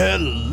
Hello,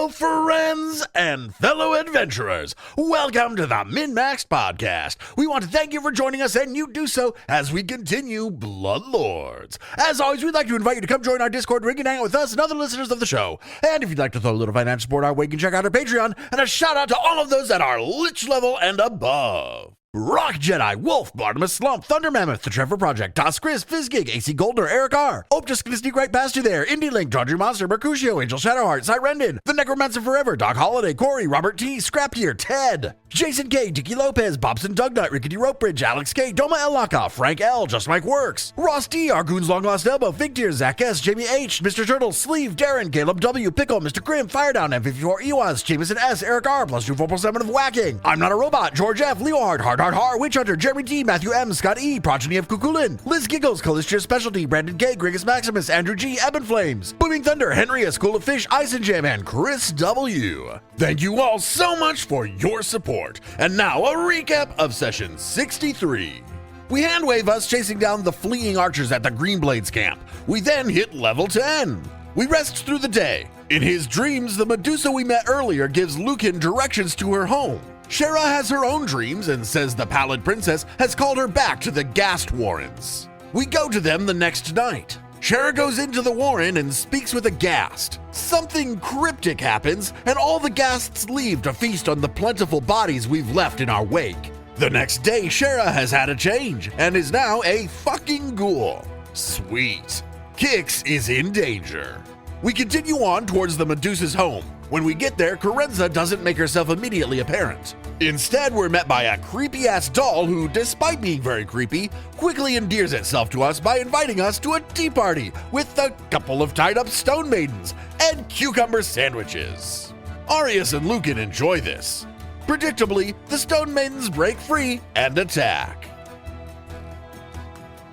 friends and fellow adventurers. Welcome to the MNmaxed podcast. We want to thank you for joining us, and you do so as we continue Bloodlords. As always, we'd like to invite you to come join our Discord ring and hang out with us and other listeners of the show. And if you'd like to throw a little financial support our way, you can check out our Patreon. And a shout out to all of those that are Lich level and above. Rock Jedi, Wolf, Barnabas Slump, Thunder Mammoth, The Trevor Project, Toss Chris, Fizzgig, AC Goldner, Eric R. Ope just gonna sneak right past you there. Indie Link, Dodgy Monster, Mercutio, Angel Shadowheart, Cyrendon, The Necromancer Forever, Doc Holiday, Corey, Robert T, Scrap here, Ted, Jason K, Dicky Lopez, Bobson Dugnut, Rickety Ropebridge, Alex K, Doma L. Lockoff, Frank L, Just Mike Works, Ross D, Argoon's Long Lost Elbow, Fig Tears, Zach S, Jamie H, Mr. Turtle, Sleeve, Darren, Caleb W, Pickle, Mr. Grim, Firedown, M54 Ewas, Jameson S, Eric R, plus 2447 of Whacking, I'm Not a Robot, George F, Leo Hard, Witch Hunter, Jeremy T, Matthew M, Scott E, Progeny of Kukulin, Liz Giggles, Calistria Specialty, Brandon K, Grigus Maximus, Andrew G, Ebon Flames, Booming Thunder, Henry, A School of Fish, Eisenjam, and Chris W. Thank you all so much for your support. And now a recap of session 63. We handwave us chasing down the fleeing archers at the Greenblades camp. We then hit level 10. We rest through the day. In his dreams, the Medusa we met earlier gives Lucan directions to her home. Shara has her own dreams and says the Pallid Princess has called her back to the Ghast Warrens. We go to them the next night. Shara goes into the Warren and speaks with a Ghast. Something cryptic happens, and all the Ghasts leave to feast on the plentiful bodies we've left in our wake. The next day, Shara has had a change and is now a fucking ghoul. Sweet. Kix is in danger. We continue on towards the Medusa's home. When we get there, Carenza doesn't make herself immediately apparent. Instead, we're met by a creepy-ass doll who, despite being very creepy, quickly endears itself to us by inviting us to a tea party with a couple of tied-up stone maidens and cucumber sandwiches. Arius and Lucan enjoy this. Predictably, the stone maidens break free and attack.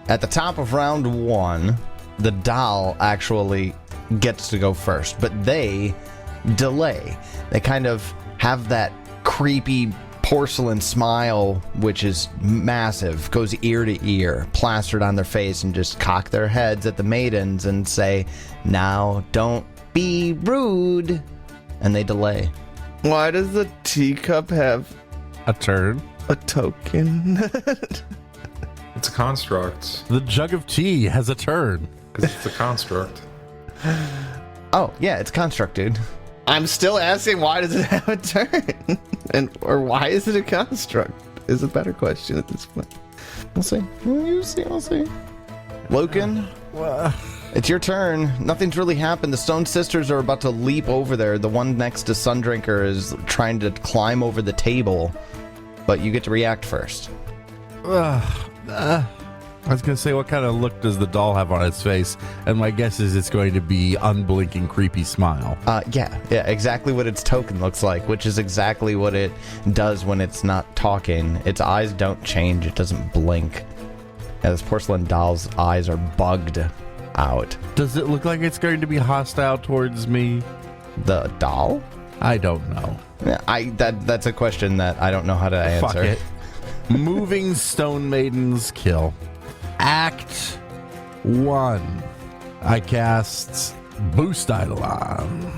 At the top of round 1, the doll actually gets to go first, but they delay. They kind of have that creepy porcelain smile, which is massive, goes ear to ear, plastered on their face, and just cock their heads at the maidens and say, "Now don't be rude," and they delay. Why does the teacup have a turn? a token? It's a construct. The jug of tea has a turn. Because it's a construct. Oh, yeah, it's construct, dude. I'm still asking, why does it have a turn? Or why is it a construct? Is a better question at this point. We'll see. We'll see. Lucan, it's your turn. Nothing's really happened. The Stone Sisters are about to leap over there. The one next to Sundrinker is trying to climb over the table, but you get to react first. I was going to say, what kind of look does the doll have on its face? And my guess is it's going to be unblinking, creepy smile. Yeah, exactly what its token looks like, which is exactly what it does when it's not talking. Its eyes don't change. It doesn't blink. Yeah, this porcelain doll's eyes are bugged out. Does it look like it's going to be hostile towards me? The doll? I don't know. Yeah, that's a question that I don't know how to answer. Fuck it. Moving Stone Maidens kill. Act 1. I cast Boost Eidolon.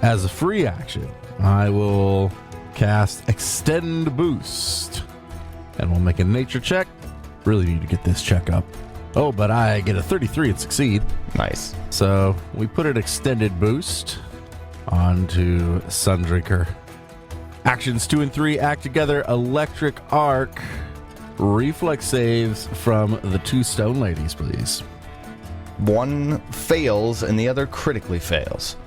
As a free action, I will cast Extend Boost. And we'll make a nature check. Really need to get this check up. Oh, but I get a 33 and succeed. Nice. So we put an Extended Boost onto Sundrinker. Actions 2 and 3 act together. Electric Arc. Reflex saves from the 2 stone ladies, please. One fails and the other critically fails.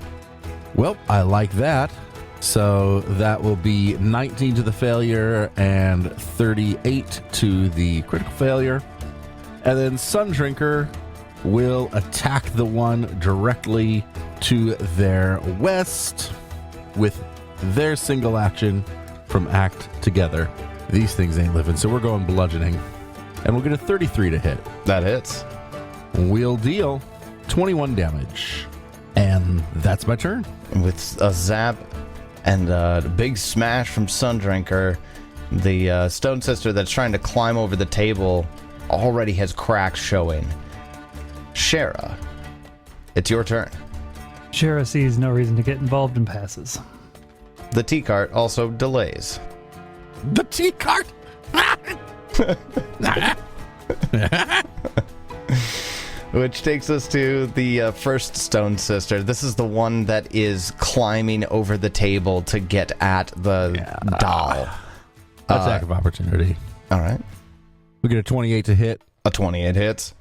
Well, I like that. So that will be 19 to the failure and 38 to the critical failure. And then Sundrinker will attack the one directly to their west with their single action from Act Together. These things ain't living, so we're going bludgeoning. And we'll get a 33 to hit. That hits. We'll deal 21 damage. And that's my turn. With a zap and a big smash from Sundrinker, the Stone Sister that's trying to climb over the table already has cracks showing. Shara, it's your turn. Shara sees no reason to get involved and passes. The tea cart also delays. The tea cart. Which takes us to the first stone sister. This is the one that is climbing over the table to get at the doll. Attack of opportunity. All right. We get a 28 to hit. A 28 hits.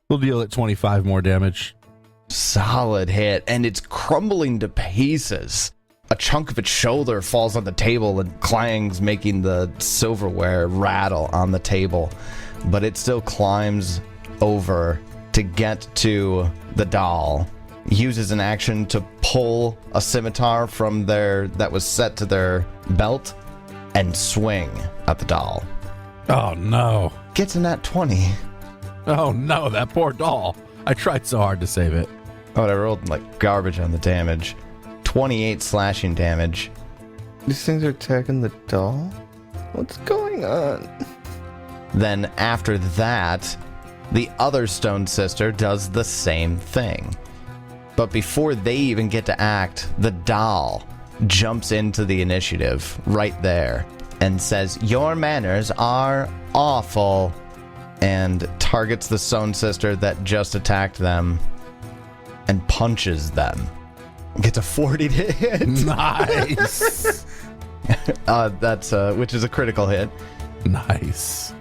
We'll deal it 25 more damage. Solid hit, and it's crumbling to pieces. A chunk of its shoulder falls on the table and clangs, making the silverware rattle on the table. But it still climbs over to get to the doll. Uses an action to pull a scimitar from that was set to their belt and swing at the doll. Oh, no. Gets a nat 20. Oh, no, that poor doll. I tried so hard to save it. Oh, I rolled like garbage on the damage. 28 slashing damage. These things are attacking the doll? What's going on? Then after that, the other stone sister does the same thing. But before they even get to act, the doll jumps into the initiative right there and says, "Your manners are awful," and targets the stone sister that just attacked them and punches them. Gets a 40 to hit. Nice. That's which is a critical hit. Nice.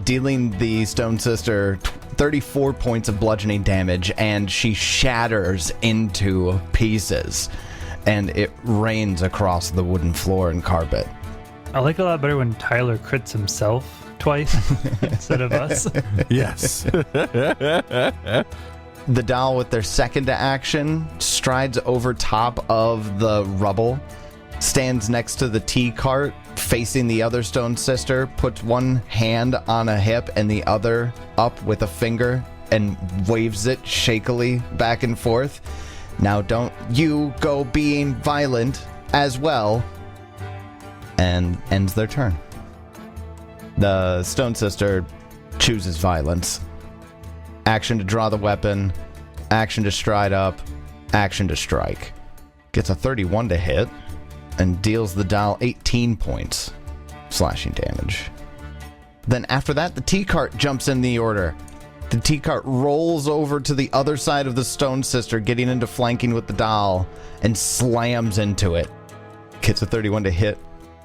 Dealing the stone sister 34 points of bludgeoning damage, and she shatters into pieces, and it rains across the wooden floor and carpet. I like it a lot better when Tyler crits himself twice instead of us. Yes. The doll, with their second action, strides over top of the rubble, stands next to the tea cart, facing the other stone sister, puts one hand on a hip and the other up with a finger, and waves it shakily back and forth. Now don't you go being violent as well. And ends their turn. The stone sister chooses violence. Action to draw the weapon, action to stride up, action to strike. Gets a 31 to hit and deals the doll 18 points slashing damage. Then after that, the tea cart jumps in the order. The tea cart rolls over to the other side of the stone sister, getting into flanking with the doll, and slams into it. Gets a 31 to hit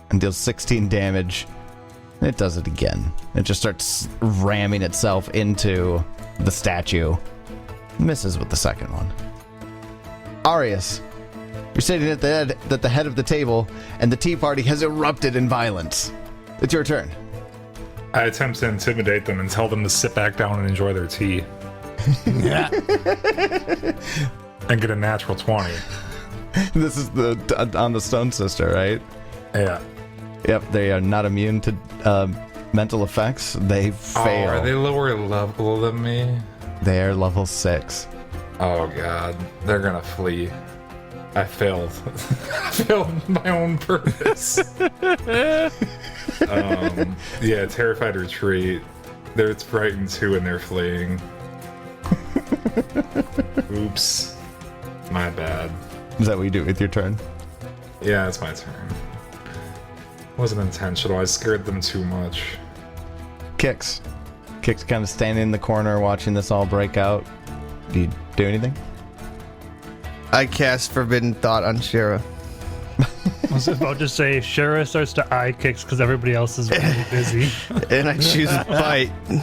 and deals 16 damage. It does it again. It just starts ramming itself into the statue. Misses with the second one. Arius, you're sitting at the head of the table, and the tea party has erupted in violence. It's your turn. I attempt to intimidate them and tell them to sit back down and enjoy their tea. Yeah. And get a natural 20. This is on the stone sister, right? Yeah. Yep, they are not immune to mental effects. They fail. Oh, are they lower level than me? They're level 6. Oh god, they're gonna flee. I failed. I failed my own purpose. Yeah, terrified retreat. It's frightened too, and they're fleeing. Oops, my bad. Is that what you do with your turn? Yeah, it's my turn. Wasn't intentional. I scared them too much. Kix kind of standing in the corner watching this all break out. Do you do anything? I cast Forbidden Thought on Shara. I was about to say, Shara starts to eye kicks because everybody else is really busy. And I choose Bite. And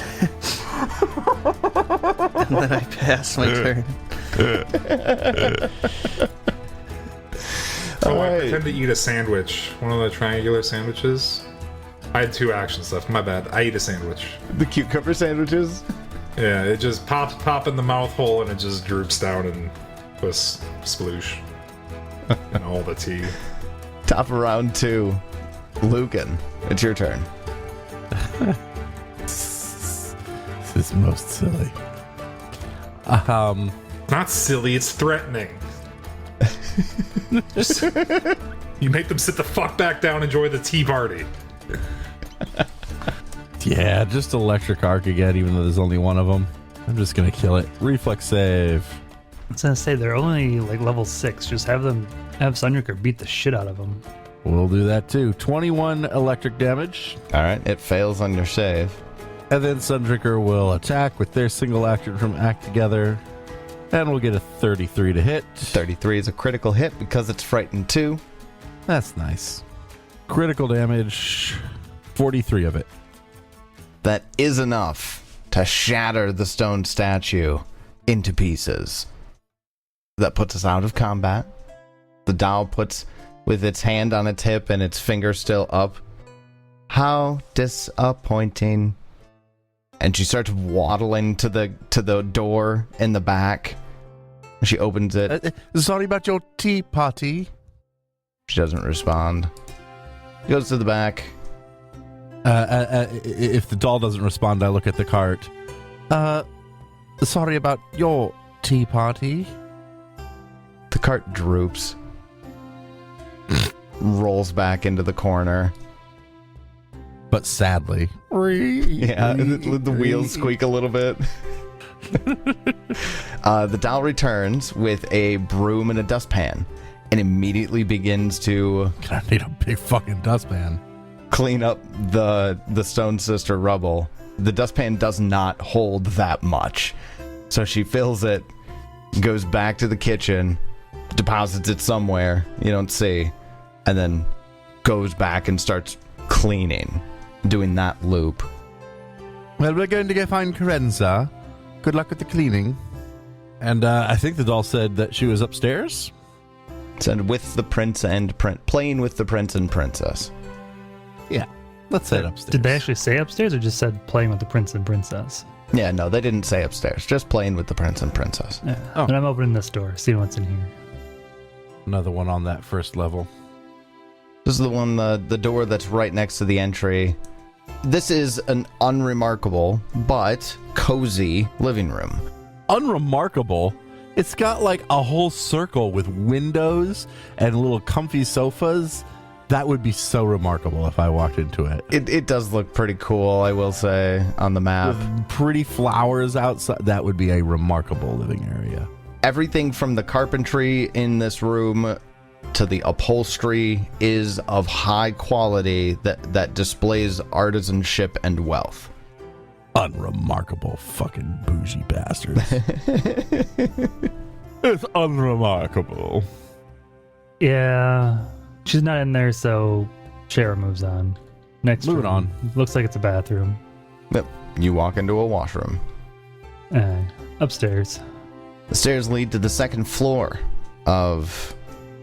then I pass my turn. Oh, I Alright. pretend to eat a sandwich. One of the triangular sandwiches. I had 2 actions left. My bad. I eat a sandwich. The cucumber sandwiches? Yeah, it just pop in the mouth hole and it just droops down and was sploosh. And all the tea. Top of round 2. Lucan, it's your turn. This is most silly. Not silly, it's threatening. You make them sit the fuck back down and enjoy the tea party. Yeah, just electric arc again, even though there's only one of them. I'm just gonna kill it. Reflex save. I was gonna say they're only like level 6. Just have Sunricker beat the shit out of them. We'll do that too. 21 electric damage. All right, it fails on your save. And then Sundrinker will attack with their single action from Act Together. And we'll get a 33 to hit. 33 is a critical hit because it's frightened 2. That's nice. Critical damage, 43 of it. That is enough to shatter the stone statue into pieces. That puts us out of combat. The doll puts with its hand on its hip and its finger still up. How disappointing. And she starts waddling to the door in the back. She opens it. Sorry about your tea party. She doesn't respond. Goes to the back. If the doll doesn't respond, I look at the cart. Sorry about your tea party. The cart droops. Rolls back into the corner. But sadly. Yeah, the wheels squeak a little bit. The doll returns with a broom and a dustpan and immediately begins to I need a big fucking dustpan. clean up the Stone Sister rubble. The dustpan does not hold that much. So she fills it, goes back to the kitchen, deposits it somewhere you don't see, and then goes back and starts cleaning, doing that loop. Well, we're going to go find Carenza. Good luck with the cleaning. And I think the doll said that she was upstairs. Said with the prince and playing with the prince and princess. Yeah, let's head upstairs. Did they actually say upstairs or just said playing with the prince and princess? Yeah, no, they didn't say upstairs. Just playing with the prince and princess. Yeah. Oh. But I'm opening this door, seeing what's in here. Another one on that first level. This is the one, the door that's right next to the entry. This is an unremarkable but cozy living room. Unremarkable. It's got like a whole circle with windows and little comfy sofas. That would be so remarkable if I walked into it. It does look pretty cool, I will say, on the map. With pretty flowers outside. That would be a remarkable living area. Everything from the carpentry in this room to the upholstery is of high quality that displays artisanship and wealth. Unremarkable fucking bougie bastards. It's unremarkable. Yeah. She's not in there, so Shara moves on. Next Moving room. on. Looks like it's a bathroom. Yep. You walk into a washroom. Upstairs. The stairs lead to the second floor of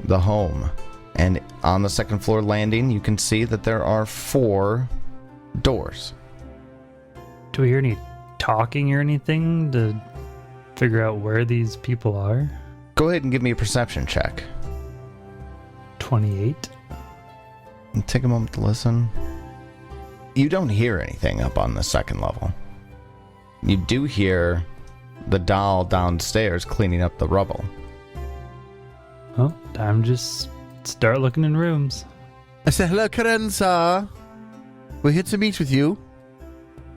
the home. And on the second floor landing, you can see that there are 4 doors. Do we hear any talking or anything to figure out where these people are? Go ahead and give me a perception check. 28. And take a moment to listen. You don't hear anything up on the second level. You do hear the doll downstairs cleaning up the rubble. Oh, time to just start looking in rooms. I say, hello, Carenza. We're here to meet with you.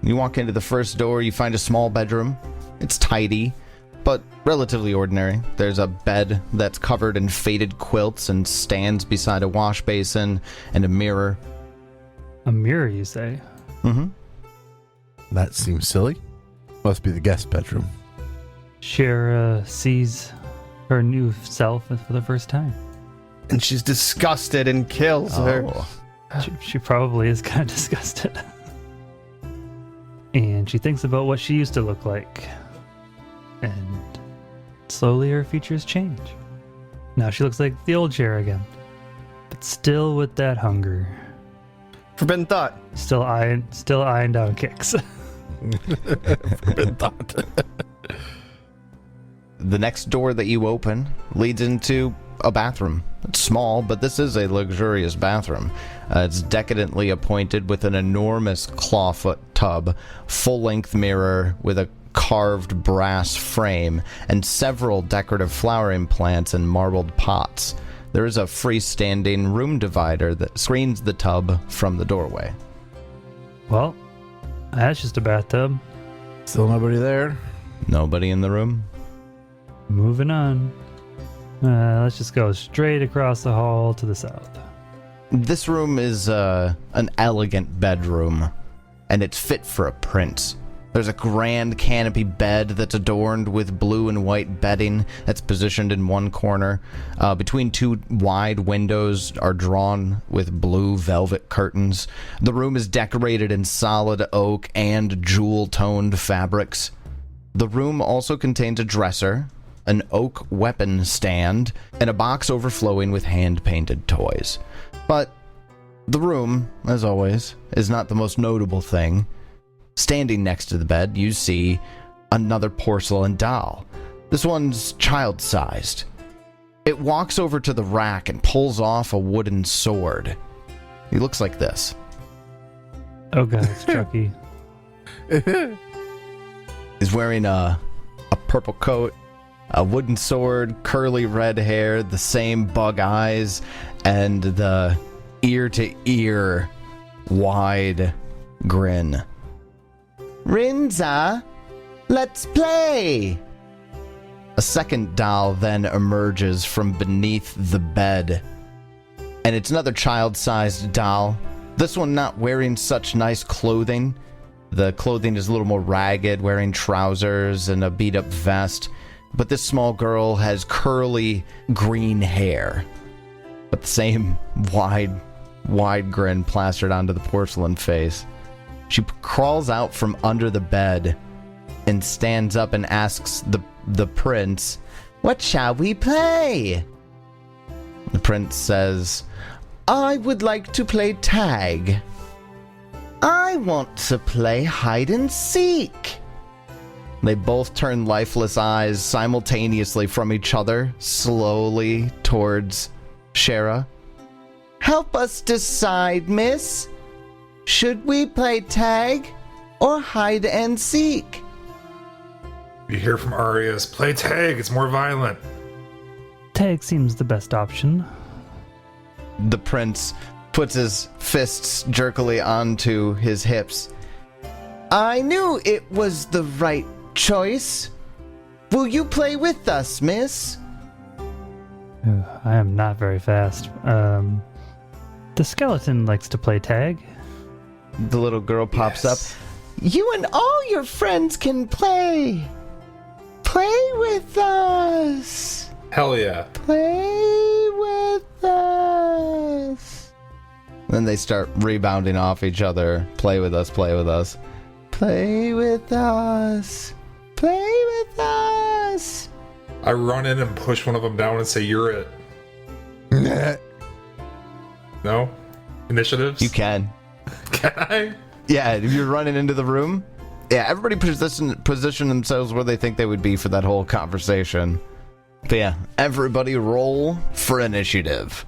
You walk into the first door, you find a small bedroom. It's tidy, but relatively ordinary. There's a bed that's covered in faded quilts and stands beside a wash basin and a mirror. A mirror, you say? Mm-hmm. That seems silly. Must be the guest bedroom. Shara sees her new self for the first time. And she's disgusted and kills her. She probably is kind of disgusted. And she thinks about what she used to look like. And slowly her features change. Now she looks like the old Shara again. But still with that hunger. Forbidden thought. Still eyeing down kicks. Forbidden thought. The next door that you open leads into a bathroom. It's small, but this is a luxurious bathroom. It's decadently appointed with an enormous clawfoot tub, full-length mirror with a carved brass frame, and several decorative flowering plants in marbled pots. There is a freestanding room divider that screens the tub from the doorway. Well, that's just a bathtub. Still nobody there? Nobody in the room? Moving on. Let's just go straight across the hall to the south. This room is an elegant bedroom, and it's fit for a prince. There's a grand canopy bed that's adorned with blue and white bedding that's positioned in one corner. Between two wide windows are drawn with blue velvet curtains. The room is decorated in solid oak and jewel-toned fabrics. The room also contains a dresser, an oak weapon stand, and a box overflowing with hand-painted toys. But the room, as always, is not the most notable thing. Standing next to the bed, you see another porcelain doll. This one's child-sized. It walks over to the rack and pulls off a wooden sword. He looks like this. Oh god, it's Chucky. He's wearing a purple coat, a wooden sword, curly red hair, the same bug eyes, and the ear-to-ear wide grin. Rinza, let's play! A second doll then emerges from beneath the bed. And it's another child-sized doll. This one not wearing such nice clothing. The clothing is a little more ragged, wearing trousers and a beat-up vest. But this small girl has curly green hair. But the same wide grin plastered onto the porcelain face. She crawls out from under the bed and stands up and asks the prince, "What shall we play?" The prince says, "I would like to play tag." "I want to play hide and seek." They both turn lifeless eyes simultaneously from each other, slowly towards Shara. "Help us decide, miss. Should we play tag or hide and seek?" You hear from Arias, play tag, it's more violent. Tag seems the best option. The prince puts his fists jerkily onto his hips. "I knew it was the right choice. Will you play with us, miss?" I am not very fast. The skeleton likes to play tag. The little girl pops Yes. up. "You and all your friends can play. Play with us. Hell yeah. Play with us." Then they start rebounding off each other. Play with us, play with us. Play with us. Play with us. I run in and push one of them down and say, you're it. No? Initiatives? You can. Can I? Yeah, if you're running into the room. Yeah, everybody position themselves where they think they would be for that whole conversation. But yeah, everybody roll for initiative.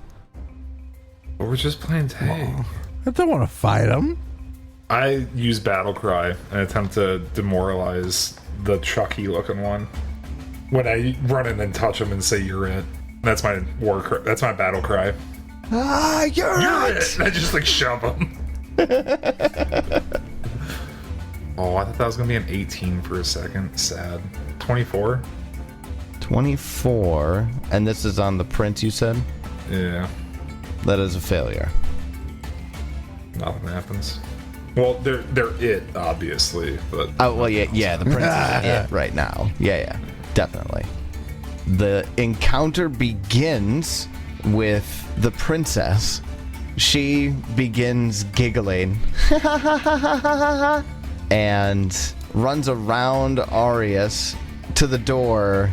But we're just playing tag. I don't want to fight him. I use battle cry and attempt to demoralize the Chucky looking one. When I run in and touch him and say you're it. That's my war cry. That's my battle cry. Ah, you're You're it! And I just like shove him. Oh, I thought that was gonna be an 18 for a second. Sad. 24? 24, and this is on the prince, you said? Yeah. That is a failure. Nothing happens. Well, they're it, obviously, but Oh, well, yeah, the prince is it right now. Yeah, definitely. The encounter begins with the princess. She begins giggling and runs around Arius to the door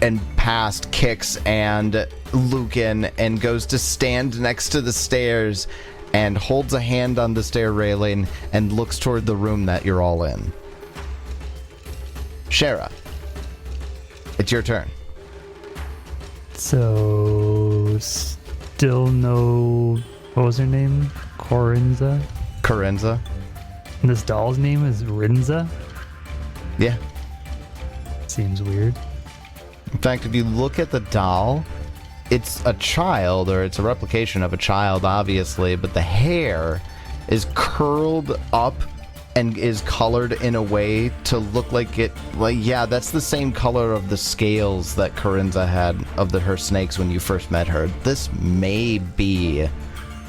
and past Kix and Lucan and goes to stand next to the stairs and holds a hand on the stair railing and looks toward the room that you're all in. Shara, it's your turn. So, still no... What was her name? Corinza? Corinza? And this doll's name is Rinza? Yeah. Seems weird. In fact, if you look at the doll, it's a child, or it's a replication of a child, obviously, but the hair is curled up and is colored in a way to look like it. Like, yeah, that's the same color of the scales that Corinza had of her snakes when you first met her. This may be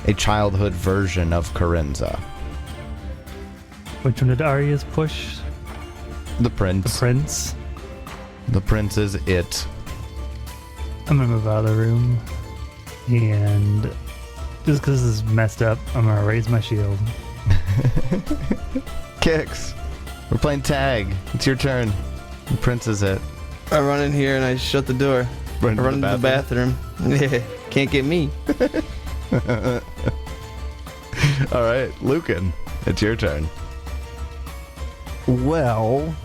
a childhood version of Corinza. Which one did Arias push? The prince. The prince. The prince is it. I'm gonna move out of the room, and just because this is messed up, I'm gonna raise my shield. Kicks. We're playing tag. It's your turn. The prince is it. I run in here and I shut the door. I run into the bathroom. Yeah, can't get me. All right, Lucan, it's your turn. Well,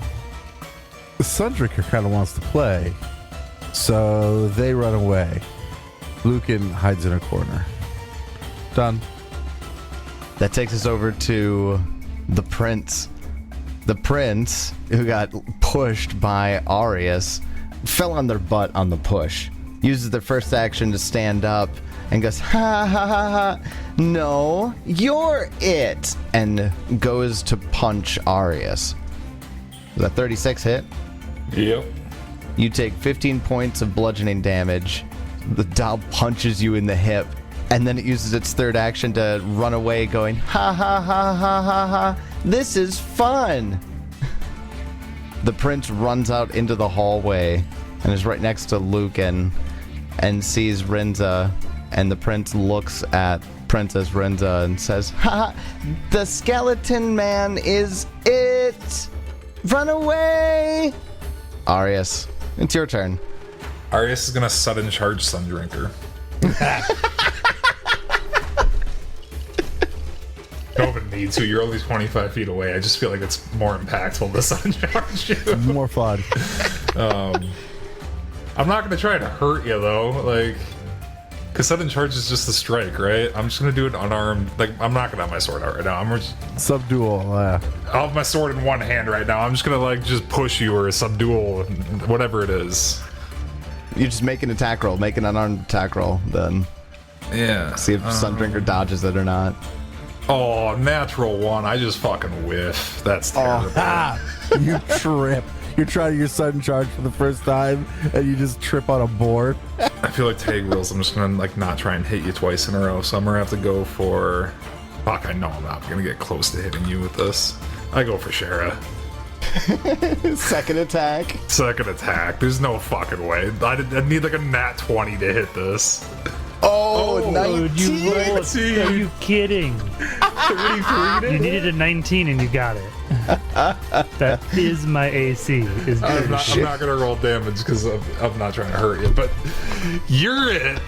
Sundrinker kind of wants to play, so they run away. Lucan hides in a corner. Done. That takes us over to the prince. The prince, who got pushed by Arius, fell on their butt on the push. Uses their first action to stand up and goes, ha ha ha ha, no, you're it, and goes to punch Arius. Is that 36 hit? Yep. You take 15 points of bludgeoning damage. The doll punches you in the hip, and then it uses its third action to run away, going, ha ha ha ha ha ha, this is fun. The prince runs out into the hallway and is right next to Lucan and sees Rinza, and the prince looks at Princess Rinza and says, ha, the skeleton man is it. Run away. Arius, it's your turn. Arius is gonna sudden charge Sundrinker. Don't even need to. You're only 25 feet away. I just feel like it's more impactful to sudden charge you. More fun. I'm not gonna try to hurt you though, like, cause sudden charge is just a strike, right? I'm just gonna do it unarmed. Like, I'm not gonna have my sword out right now. Subdual. I'll have my sword in one hand right now. I'm just gonna like just push you or subdual, whatever it is. You just make an attack roll. Make an unarmed attack roll, then. Yeah. See if Sundrinker dodges it or not. Oh, natural one. I just fucking whiff. That's terrible. You trip. You're trying to use sudden charge for the first time, and you just trip on a board. I feel like tag rules. I'm just gonna like not try and hit you twice in a row. So I'm gonna have to go for. Fuck, I know I'm not gonna get close to hitting you with this. I go for Shara. Second attack. Second attack. There's no fucking way. I need like a nat 20 to hit this. Oh, 19. You rolled. Are you kidding? 33 You needed a 19 and you got it. That is my AC. I'm not gonna roll damage because I'm not trying to hurt you, but you're it.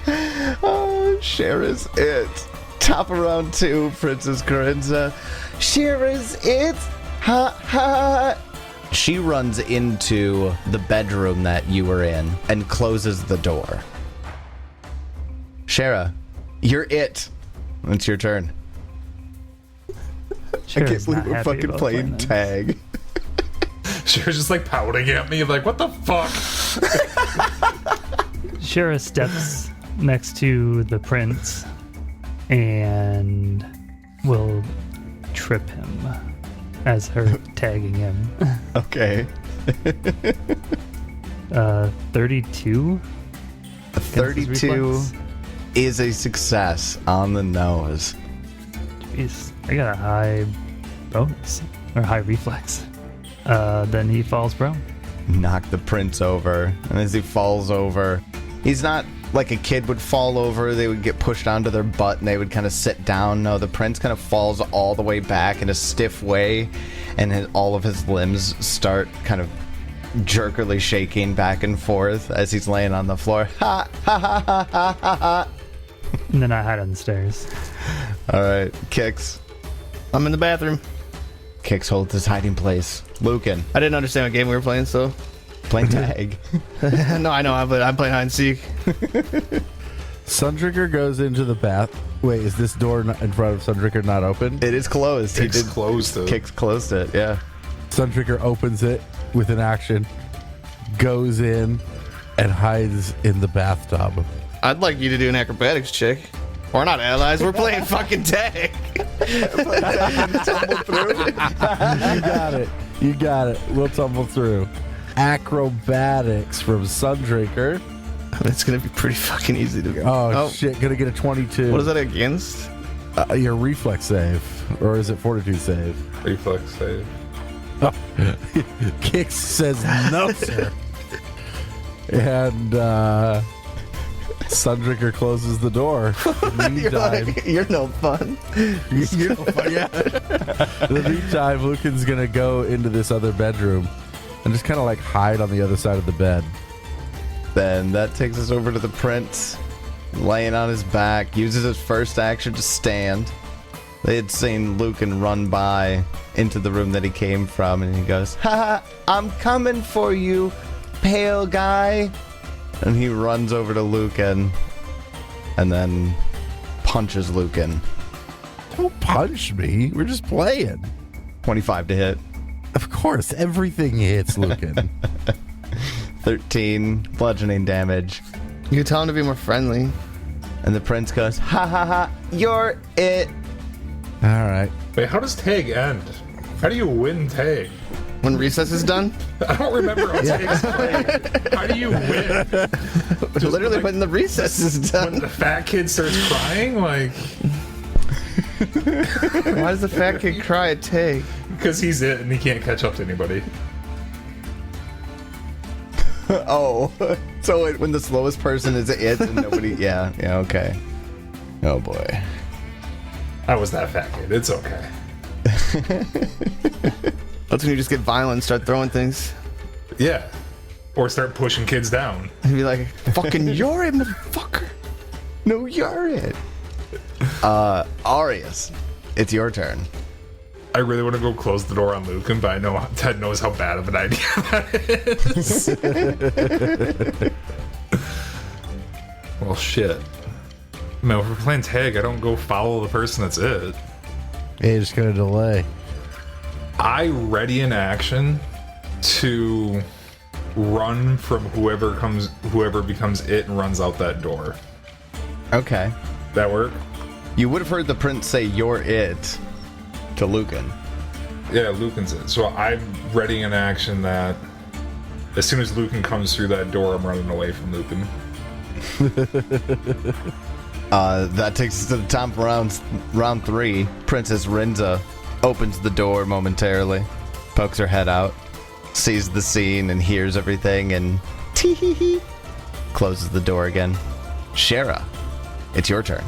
Oh, Shara's it. Top of round 2, Princess Corinza. Shara's it. Ha ha. She runs into the bedroom that you were in and closes the door. Shara, you're it. It's your turn. I can't believe we're fucking playing tag. Shara's just like pouting at me, like, what the fuck? Shara steps next to the prince and will trip him as her tagging him. Okay. 32? 32 is a success on the nose. Jeez, I got a high bonus, or high reflex. Then he falls prone. Knock the prince over, and as he falls over, he's not like a kid would fall over. They would get pushed onto their butt and they would kind of sit down. No, the prince kind of falls all the way back in a stiff way, and all of his limbs start kind of jerkily shaking back and forth as he's laying on the floor. Ha ha ha ha ha ha ha. And then I hide on the stairs. All right, Kix. I'm in the bathroom. Kix holds his hiding place. Lucan, I didn't understand what game we were playing, so. playing tag. No, I know, but I'm playing hide and seek. Sundrinker goes into the bath. Wait, is this door in front of Sundrinker not open? It is closed. Kix closed it. Kix closed it, yeah. Sundrinker opens it with an action, goes in, and hides in the bathtub. I'd like you to do an acrobatics check. We're not allies. We're playing fucking tag. Tumble through. You got it. We'll tumble through. Acrobatics from Sundrinker. It's gonna be pretty fucking easy to go. Oh, shit. Gonna get a 22. What is that against? Your reflex save. Or is it fortitude save? Reflex save. Kix says no, sir. And Sundrinker closes the door. Meantime, You're no fun. you know, yeah. In the meantime, Lucan's gonna go into this other bedroom and just kind of like hide on the other side of the bed. Then that takes us over to the prince, laying on his back, uses his first action to stand. They had seen Lucan run by into the room that he came from, and he goes, "Ha! I'm coming for you, pale guy." And he runs over to Lucan and then punches Lucan. Don't punch me. We're just playing. 25 to hit. Of course, everything hits Lucan. 13 bludgeoning damage. You tell him to be more friendly. And the prince goes, "Ha ha ha, you're it." All right. Wait, how does tag end? How do you win tag? When recess is done, I don't remember how tag's played. How do you win? literally when the recess is When done. the fat kid starts crying? Like, Why does the fat kid cry at tag? because he's it and he can't catch up to anybody. Oh, so when the slowest person is it and nobody, yeah, okay. Oh boy. I was that fat kid. It's okay. That's when you just get violent and start throwing things. Yeah. Or start pushing kids down. And be like, fucking you're it, motherfucker. No, you're it. Arius, it's your turn. I really want to go close the door on Lucan, but I know Ted knows how bad of an idea that is. Well, shit. Man, if we're playing tag, I don't go follow the person that's it. You're just gonna delay. I ready in action to run from whoever becomes it and runs out that door. Okay. That work? You would have heard the prince say you're it to Lucan. Yeah, Lucan's it. So I'm ready in action that as soon as Lucan comes through that door, I'm running away from Lucan. That takes us to the top of round 3. Princess Rinza opens the door momentarily, pokes her head out, sees the scene and hears everything, and tee-hee-hee, closes the door again. Shara, it's your turn.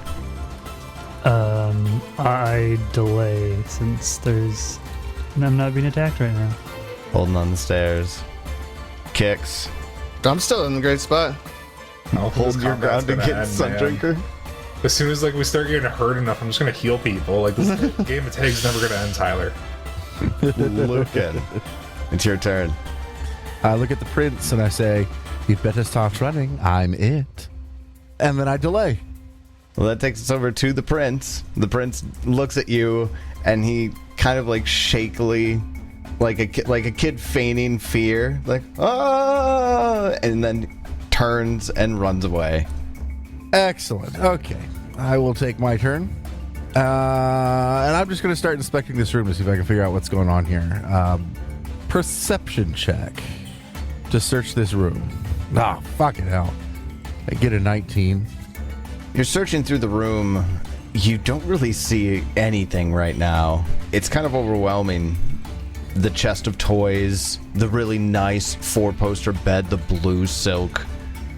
I delay since I'm not being attacked right now. Holding on the stairs. Kicks. I'm still in a great spot. Hold your ground against Sundrinker. As soon as we start getting hurt enough, I'm just gonna heal people. Like, this game of tag's never gonna end, Tyler. Lucan, it's your turn. I look at the prince and I say, "You better start running. I'm it." And then I delay. Well, that takes us over to the prince. The prince looks at you, and he kind of like shakily, like a kid feigning fear, like ah, and then turns and runs away. Excellent. Okay. I will take my turn. And I'm just going to start inspecting this room to see if I can figure out what's going on here. Perception check to search this room. Ah, fucking hell. I get a 19. You're searching through the room. You don't really see anything right now. It's kind of overwhelming. The chest of toys, the really nice 4-poster bed, the blue silk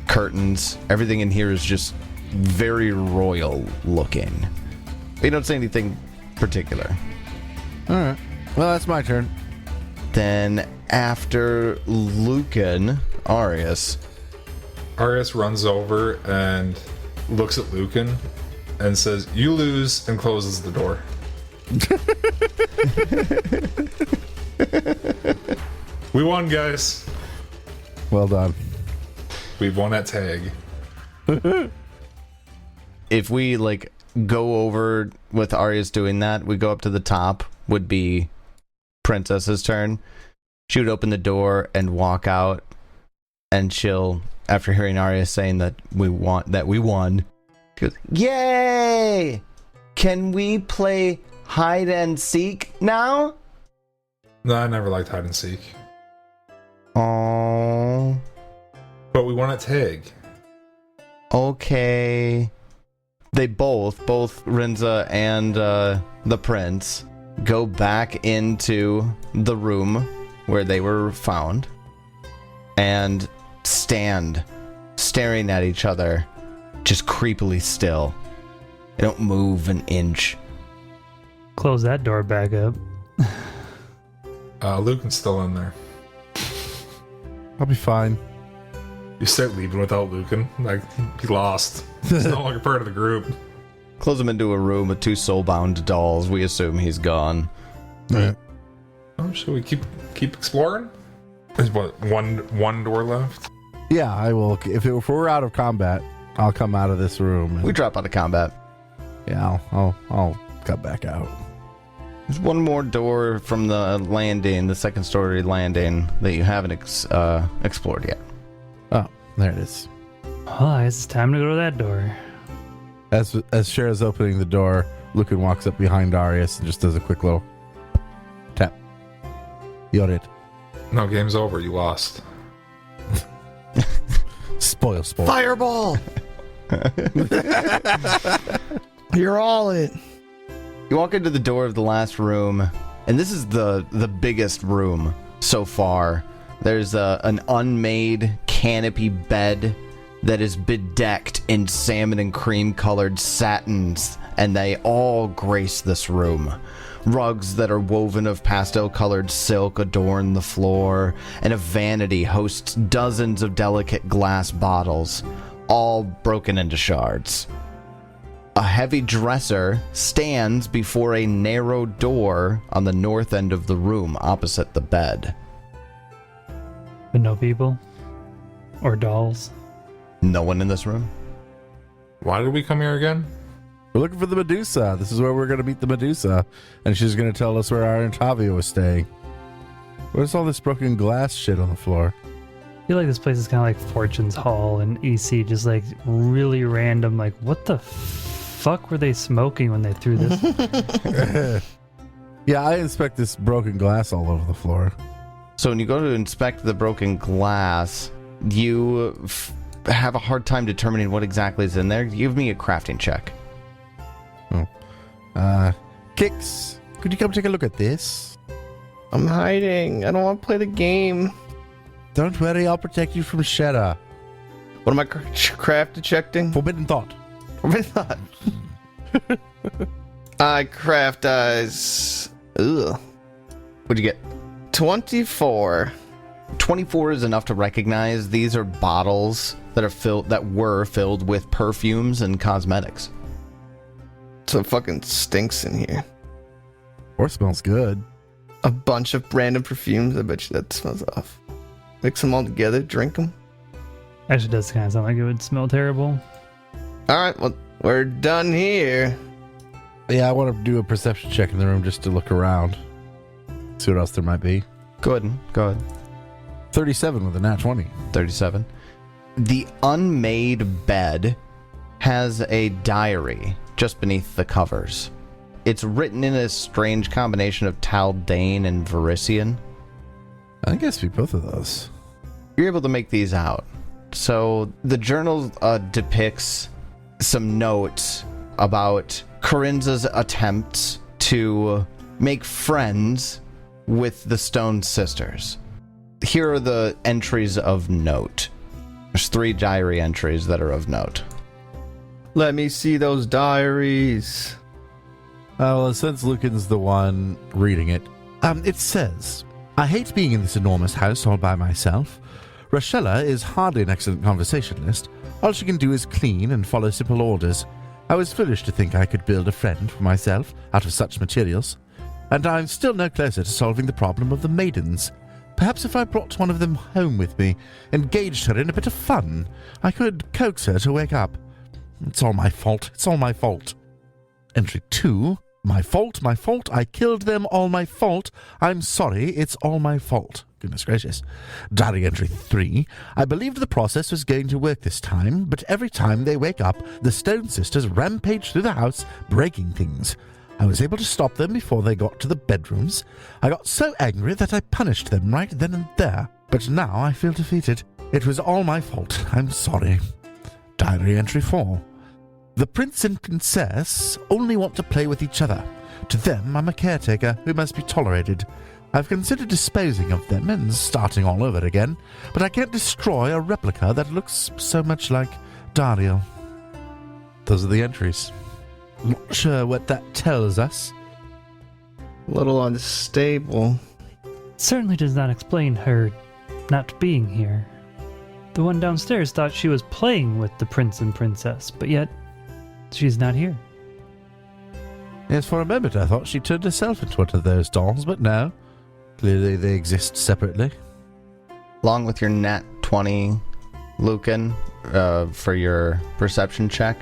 curtains. Everything in here is just very royal looking. You don't see anything particular. All right. Well, that's my turn. Then after Lucan, Arius. Arius runs over and looks at Lucan and says, "You lose," and closes the door. We won, guys. Well done. We've won at tag. If we like go over with Arius doing that, we go up to the top, would be Princess's turn. She would open the door and walk out, and she'll, after hearing Arius saying that we won, He goes, yay! Can we play hide and seek now? No, I never liked hide and seek. Oh, But we want to tag. okay. They both Rinza and the prince, go back into the room where they were found and stand staring at each other, just creepily still. They don't move an inch. Close that door back up. Lucan's still in there. I'll be fine. You start leaving without Lucan. Like, he lost. He's no longer part of the group. Close him into a room with 2 soul-bound dolls. We assume he's gone. Yeah. Oh, should we keep exploring? There's what, one door left? Yeah, I will. If we're out of combat, I'll come out of this room. And, We drop out of combat. yeah, I'll cut back out. There's one more door from the landing, the second story landing, that you haven't explored yet. Oh, there it is. Well, I guess it's time to go to that door. As Shara's opening the door, Lucan walks up behind Darius and just does a quick little tap. You're it. No, game's over. You lost. Spoil. Fireball! You're all it. You walk into the door of the last room, and this is the biggest room so far. There's an unmade canopy bed that is bedecked in salmon and cream colored satins, and they all grace this room. Rugs that are woven of pastel colored silk adorn the floor, and a vanity hosts dozens of delicate glass bottles, all broken into shards. A heavy dresser stands before a narrow door on the north end of the room opposite the bed. But no people? Or dolls? No one in this room? Why did we come here again? We're looking for the Medusa. This is where we're going to meet the Medusa, and she's going to tell us where our Tavio is staying. Where's all this broken glass shit on the floor? I feel like this place is kind of like Fortune's Hall and EC, just like really random. Like, what the fuck were they smoking when they threw this? Yeah, I inspect this broken glass all over the floor. So when you go to inspect the broken glass, you have a hard time determining what exactly is in there. Give me a crafting check. Kix, could you come take a look at this? I'm hiding. I don't want to play the game. Don't worry, I'll protect you from Shera. What am I craft detecting? Forbidden thought. I craft eyes. Ugh. What'd you get? 24. 24 is enough to recognize these are bottles that were filled with perfumes and cosmetics. So it fucking stinks in here. Or smells good. A bunch of random perfumes. I bet you that smells off. Mix them all together, drink them. Actually, does kind of sound like it would smell terrible. Alright, well, we're done here. Yeah, I want to do a perception check in the room just to look around. See what else there might be. Go ahead. 37 with a nat 20. 37. The unmade bed has a diary just beneath the covers. It's written in a strange combination of Taldane and Verisian. I guess we both of those. You're able to make these out. So the journal depicts some notes about Corinza's attempts to make friends with the Stone Sisters. Here are the entries of note. There's 3 diary entries that are of note. Let me see those diaries. Well, since Lucan's the one reading it, it says, I hate being in this enormous house all by myself. Rochella is hardly an excellent conversationalist. All she can do is clean and follow simple orders. I was foolish to think I could build a friend for myself out of such materials. And I'm still no closer to solving the problem of the maidens. Perhaps if I brought one of them home with me, engaged her in a bit of fun, I could coax her to wake up. It's all my fault. Entry 2. My fault, I killed them, all my fault. I'm sorry, it's all my fault. Goodness gracious. Diary entry 3. I believed the process was going to work this time, but every time they wake up, the Stone Sisters rampage through the house, breaking things. I was able to stop them before they got to the bedrooms. I got so angry that I punished them right then and there, but now I feel defeated. It was all my fault. I'm sorry. Diary entry 4. The prince and princess only want to play with each other. To them, I'm a caretaker who must be tolerated. I've considered disposing of them and starting all over again, but I can't destroy a replica that looks so much like Dario. Those are the entries. Not sure what that tells us. A little unstable. Certainly does not explain her not being here. The one downstairs thought she was playing with the prince and princess, but yet she's not here. Yes, for a moment I thought she turned herself into one of those dolls, but no. Clearly they exist separately. Along with your nat 20, Lucan, for your perception check,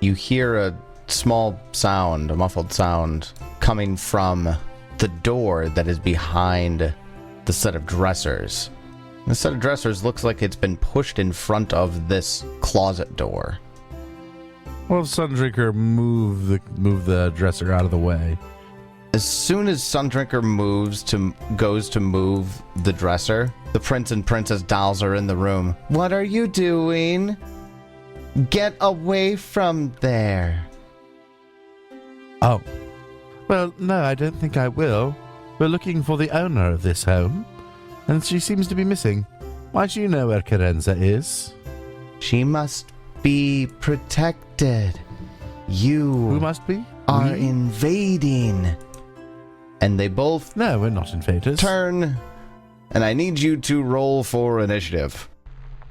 you hear a small sound, a muffled sound, coming from the door that is behind the set of dressers. The set of dressers looks like it's been pushed in front of this closet door. Well, Sundrinker move the dresser out of the way. As soon as Sundrinker goes to move the dresser, the prince and princess dolls are in the room. What are you doing? Get away from there. Oh. Well, no, I don't think I will. We're looking for the owner of this home, and she seems to be missing. Why do you know where Carenza is? She must be protected. You Who must be? are We? invading. And they both No, we're not invaders. turn, and I need you to roll for initiative.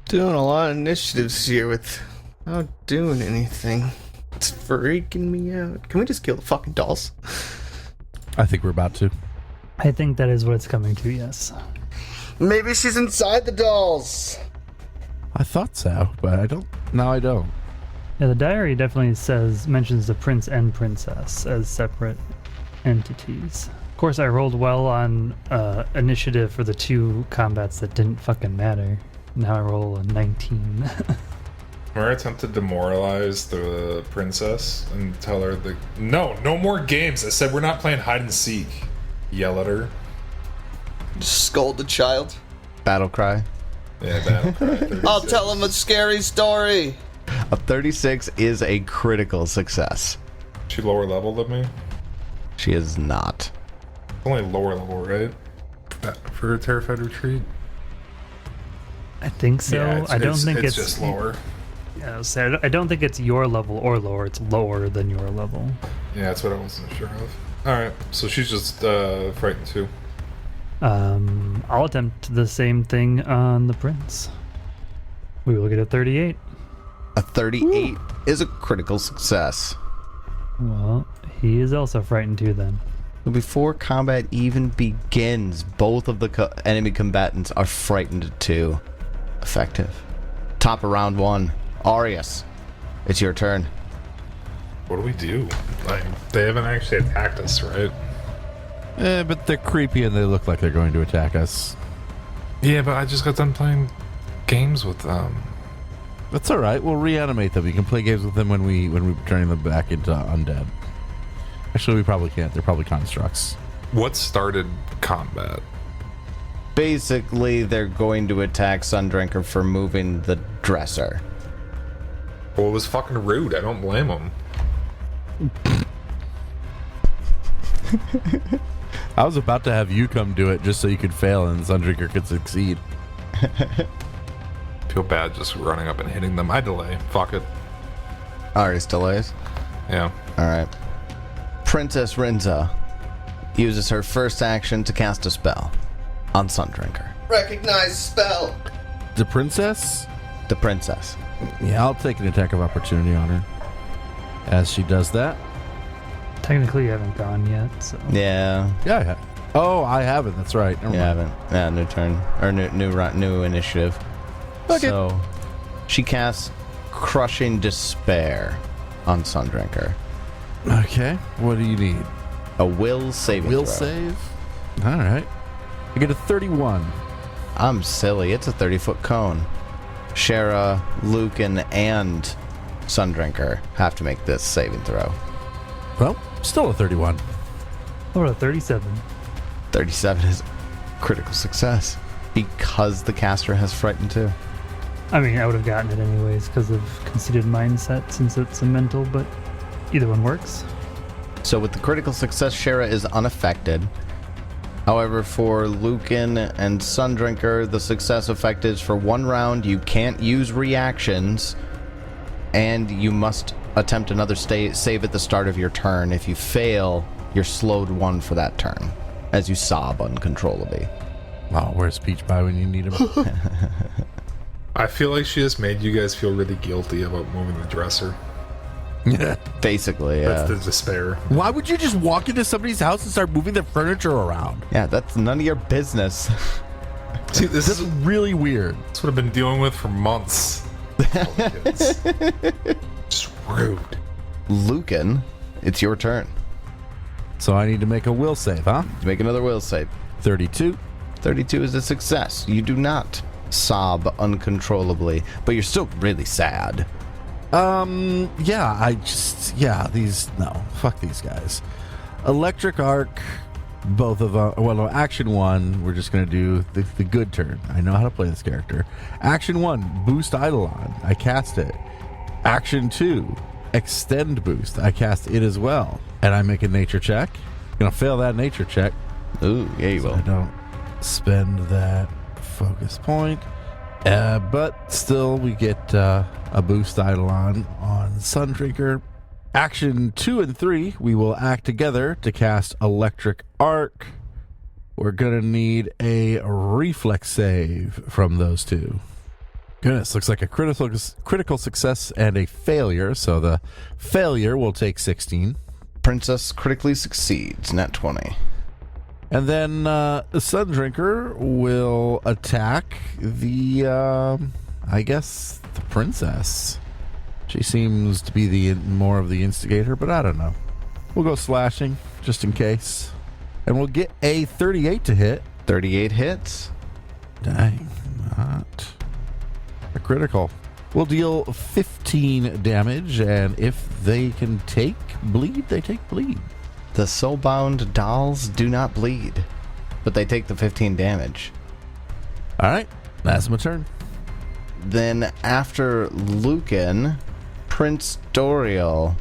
Doing a lot of initiatives here without doing anything. It's freaking me out. Can we just kill the fucking dolls? I think we're about to. I think that is what it's coming to, yes. Maybe she's inside the dolls. I thought so, but I don't. Now I don't. Yeah, the diary definitely mentions the prince and princess as separate entities. Of course, I rolled well on initiative for the 2 combats that didn't fucking matter. Now I roll a 19. We're attempt to demoralize the princess and tell her no more games. I said we're not playing hide and seek. Yell at her. Just scold the child. Battle cry. Yeah, battle cry. 36. I'll tell him a scary story. A 36 is a critical success. She lower level than me. She is not. It's only lower level, right? For a terrified retreat. I think so. Yeah, I don't think it's just lower. Yeah, so I don't think it's your level or lower. It's lower than your level. Yeah, that's what I wasn't sure of. All right, so she's just frightened too. I'll attempt the same thing on the prince. We will get a 38. A 38 is a critical success. Well, he is also frightened too then. Before combat even begins, both of the enemy combatants are frightened too. Effective. Top of round 1. Arius, it's your turn. What do we do? Like, they haven't actually attacked us, right? But they're creepy and they look like they're going to attack us. Yeah, but I just got done playing games with them. That's all right. We'll reanimate them. You can play games with them when we turn them back into undead. Actually, we probably can't. They're probably constructs. What started combat? Basically, they're going to attack Sundrinker for moving the dresser. Well, it was fucking rude. I don't blame them. I was about to have you come do it just so you could fail and Sundrinker could succeed. Feel bad just running up and hitting them. I delay. Fuck it. Arius delays. Yeah. Alright. Princess Rinza uses her first action to cast a spell on Sundrinker. Recognize spell. The princess? The princess. Yeah, I'll take an attack of opportunity on her. As she does that. Technically, you haven't gone yet, so. Yeah. Yeah, I have. Oh, I haven't. That's right. Never You mind. haven't. Yeah, new turn. Or new initiative. Okay. So, she casts Crushing Despair on Sundrinker. Okay, what do you need? A will saving Will throw. save? All right. I get a 31. I'm silly. It's a 30-foot cone. Shara, Lucan, and Sundrinker have to make this saving throw. Well, still a 31. What about 37? 37 is critical success because the caster has frightened too. I mean, I would have gotten it anyways because of conceited mindset since it's a mental, but either one works. So with the critical success, Shara is unaffected. However, for Lucan and Sundrinker, the success effect is for 1 round. You can't use reactions, and you must attempt another save at the start of your turn. If you fail, you're slowed 1 for that turn, as you sob uncontrollably. Oh, where's Peach Pie when you need him? I feel like she just made you guys feel really guilty about moving the dresser. Basically, yeah. That's the despair. Why would you just walk into somebody's house and start moving their furniture around? Yeah, that's none of your business. See, this That's is really weird. what I've been dealing with for months. Kids. Just rude. Lucan, it's your turn. So I need to make a will save, huh? Make another will save. 32. 32 is a success. You do not sob uncontrollably, but you're still really sad. No, fuck these guys. Electric Arc, both of them. Well, no, Action 1, we're just going to do the good turn. I know how to play this character. Action 1, Boost Eidolon. I cast it. Action 2, Extend Boost. I cast it as well. And I make a nature check. Gonna fail that nature check. Ooh, yeah, you So will. I don't spend that focus point. But still, we get a boost Eidolon on Sundrinker. Action 2 and 3, we will act together to cast Electric Arc. We're going to need a reflex save from those two. Goodness, looks like a critical success and a failure. So the failure will take 16. Princess critically succeeds, nat 20. And then Sundrinker will attack the princess. She seems to be the more of the instigator, but I don't know. We'll go slashing, just in case. And we'll get a 38 to hit. 38 hits. Dang, not a critical. We'll deal 15 damage, and if they can take bleed, they take bleed. The soulbound dolls do not bleed, but they take the 15 damage. All right, that's my turn. Then after Lucan, Prince Doriel,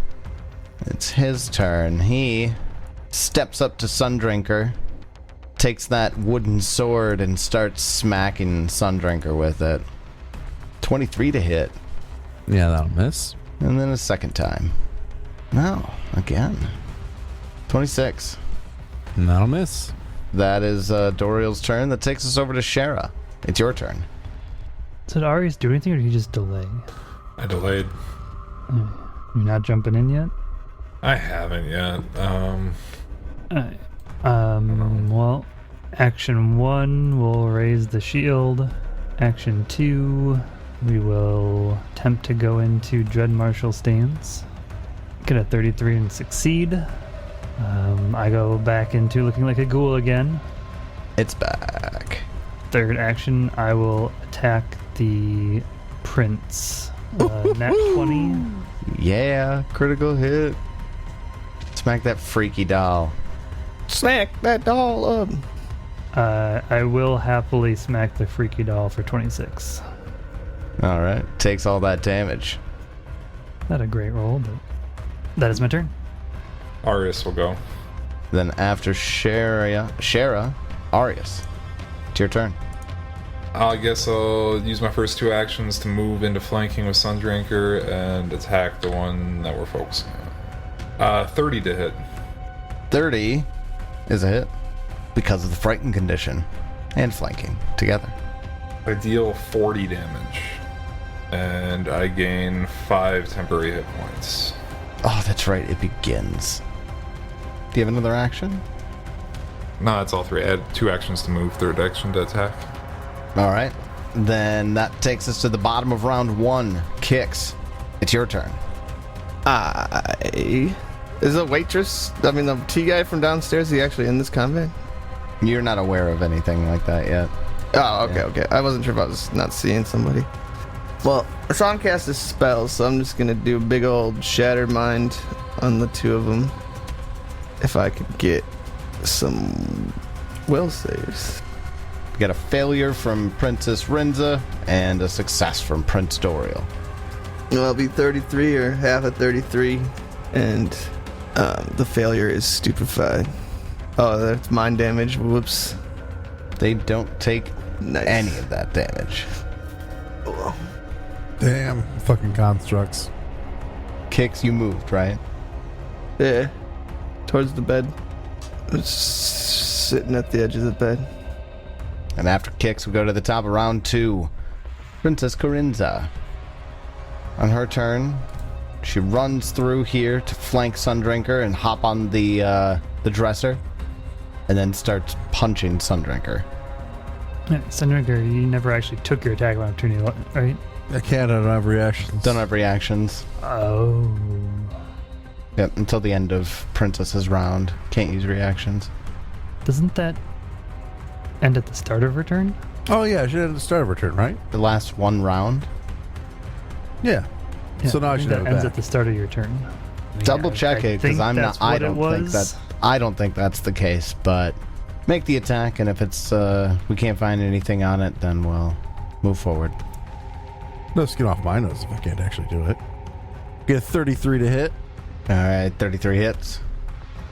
it's his turn. He steps up to Sundrinker, takes that wooden sword and starts smacking Sundrinker with it. 23 to hit, Yeah, that'll miss. and then a second time. No, again. 26. And that'll miss. That is Doriel's turn. That takes us over to Shara. It's your turn. So did Arius do anything or did he just delay? I delayed. You're not jumping in yet? I haven't yet. Alright. Well, action 1, we'll raise the shield. Action 2, we will attempt to go into Dread Martial stance. Get a 33 and succeed. I go back into looking like a ghoul again. It's back. Third action, I will attack the prince. Nat 20. Yeah, critical hit. Smack that freaky doll. Smack that doll up. I will happily smack the freaky doll for 26. Alright, takes all that damage. Not a great roll, but that is my turn. Arius will go. Then after Shara, Arius. It's your turn. I guess I'll use my first 2 actions to move into flanking with Sundrinker and attack the one that we're focusing on. 30 to hit. 30 is a hit because of the frightened condition and flanking together. I deal 40 damage. And I gain 5 temporary hit points. Oh, that's right. It begins. Do you have another action? No, it's all 3. I had 2 actions to move, 3rd action to attack. All right. Then that takes us to the bottom of round 1. Kicks. It's your turn. I Is the waitress, I mean, the tea guy from downstairs, is he actually in this combat? You're not aware of anything like that yet. Oh, okay. I wasn't sure if I was not seeing somebody. Well, Sean cast his spells, so I'm just going to do a big old Shatter Mind on the two of them. If I could get some will saves. You got a failure from Princess Rinza and a success from Prince Doriel. Well, it'll be 33 or half of 33, and the failure is stupefied. Oh, that's mind damage. Whoops. They don't take Nice. any of that damage. Damn, fucking constructs. Kicks, you moved, right? Yeah. Towards the bed. Just sitting at the edge of the bed. And after kicks, we go to the top of round 2. Princess Corinza. On her turn, she runs through here to flank Sundrinker and hop on the dresser, and then starts punching Sundrinker. Yeah, Sundrinker, you never actually took your attack of opportunity, right? I can't have reactions. Don't have reactions. Oh. Yep, until the end of Princess's round. Can't use reactions. Doesn't that end at the start of her turn? Oh yeah, she had the start of her turn, right? The last one round. Yeah. Yeah, So now I should that have it ends back. at the start of your turn. Double Yeah, check I it, because think I'm that's not. I what it don't think was. that. I don't think that's the case. But make the attack, and if it's we can't find anything on it, then we'll move forward. No skin off my nose if I can't actually do it. Get a 33 to hit. All right, 33 hits.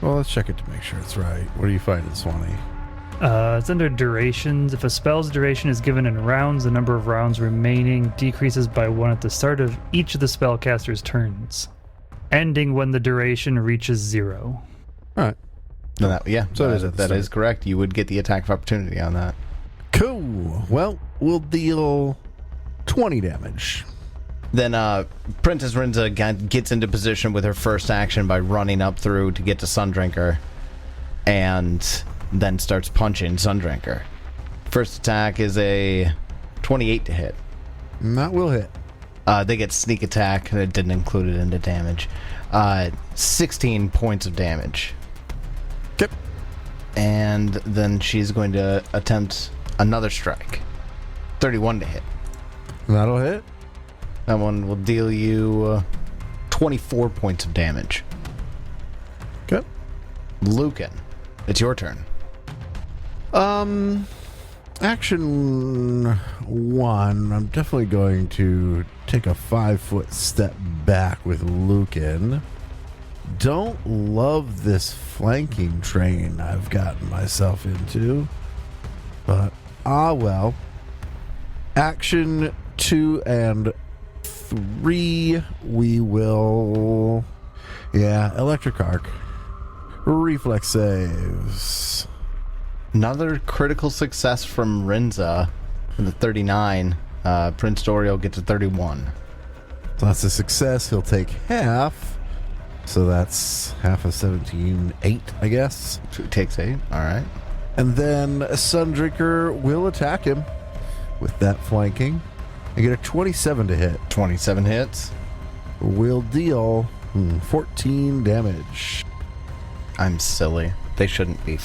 Well, let's check it to make sure it's right. What are you finding, Swanee? It's under durations. If a spell's duration is given in rounds, the number of rounds remaining decreases by 1 at the start of each of the spellcaster's turns, ending when the duration reaches 0. All right. No, that, yeah, So it that, is at the that start. is correct. You would get the attack of opportunity on that. Cool. Well, we'll deal 20 damage. Then Princess Rinza gets into position with her first action by running up through to get to Sundrinker, and then starts punching Sundrinker. First attack is a 28 to hit. And that will hit. They get sneak attack, and it didn't include it into damage. 16 points of damage. Yep. And then she's going to attempt another strike. 31 to hit. That'll hit. That one will deal you 24 points of damage. Okay. Lucan, it's your turn. Action 1. I'm definitely going to take a 5-foot step back with Lucan. Don't love this flanking train I've gotten myself into, but well. Action 2 and 3, we will, electric arc. Reflex saves. Another critical success from Rinza with a 39. Prince Doriel gets a 31. So that's a success. He'll take half. So that's half of 17, 8, I guess. So he takes 8. All right. And then Sundrinker will attack him with that flanking. I get a 27 to hit. 27 hits. Will deal 14 damage. I'm silly. They shouldn't be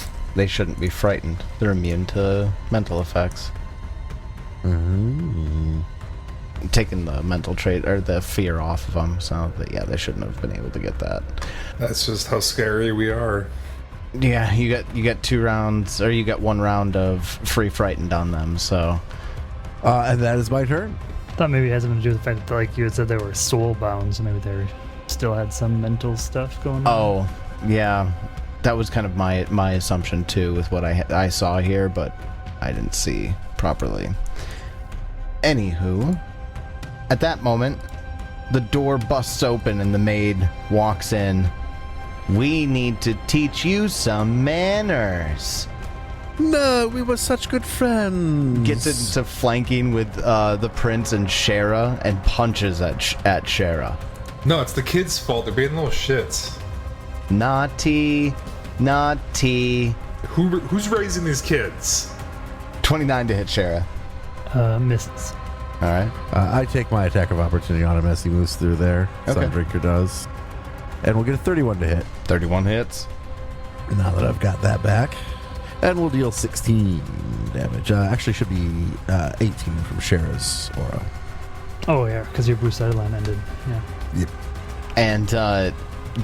frightened. They're immune to mental effects. Taking the mental trait or the fear off of them, so they shouldn't have been able to get that. That's just how scary we are. Yeah, you get 2 rounds, or you get 1 round of free frightened on them. So And that is my turn. Thought maybe it has something to do with the fact that, like you had said, they were soul bound, so maybe they still had some mental stuff going on. Oh, yeah, that was kind of my assumption too with what I saw here, but I didn't see properly. Anywho, at that moment, the door busts open and the maid walks in. We need to teach you some manners. No, we were such good friends. Gets into flanking with the prince and Shara and punches at Shara. No, it's the kids' fault. They're being little shits. Naughty. Who's raising these kids? 29 to hit Shara. Misses. All right. I take my attack of opportunity on him as he moves through there. Okay. Sundrinker does. And we'll get a 31 to hit. 31 hits. Now that I've got that back. And we'll deal 16 damage. Actually, should be 18 from Shara's aura. Oh, yeah, because your Bruce line ended. Yeah. Yep. And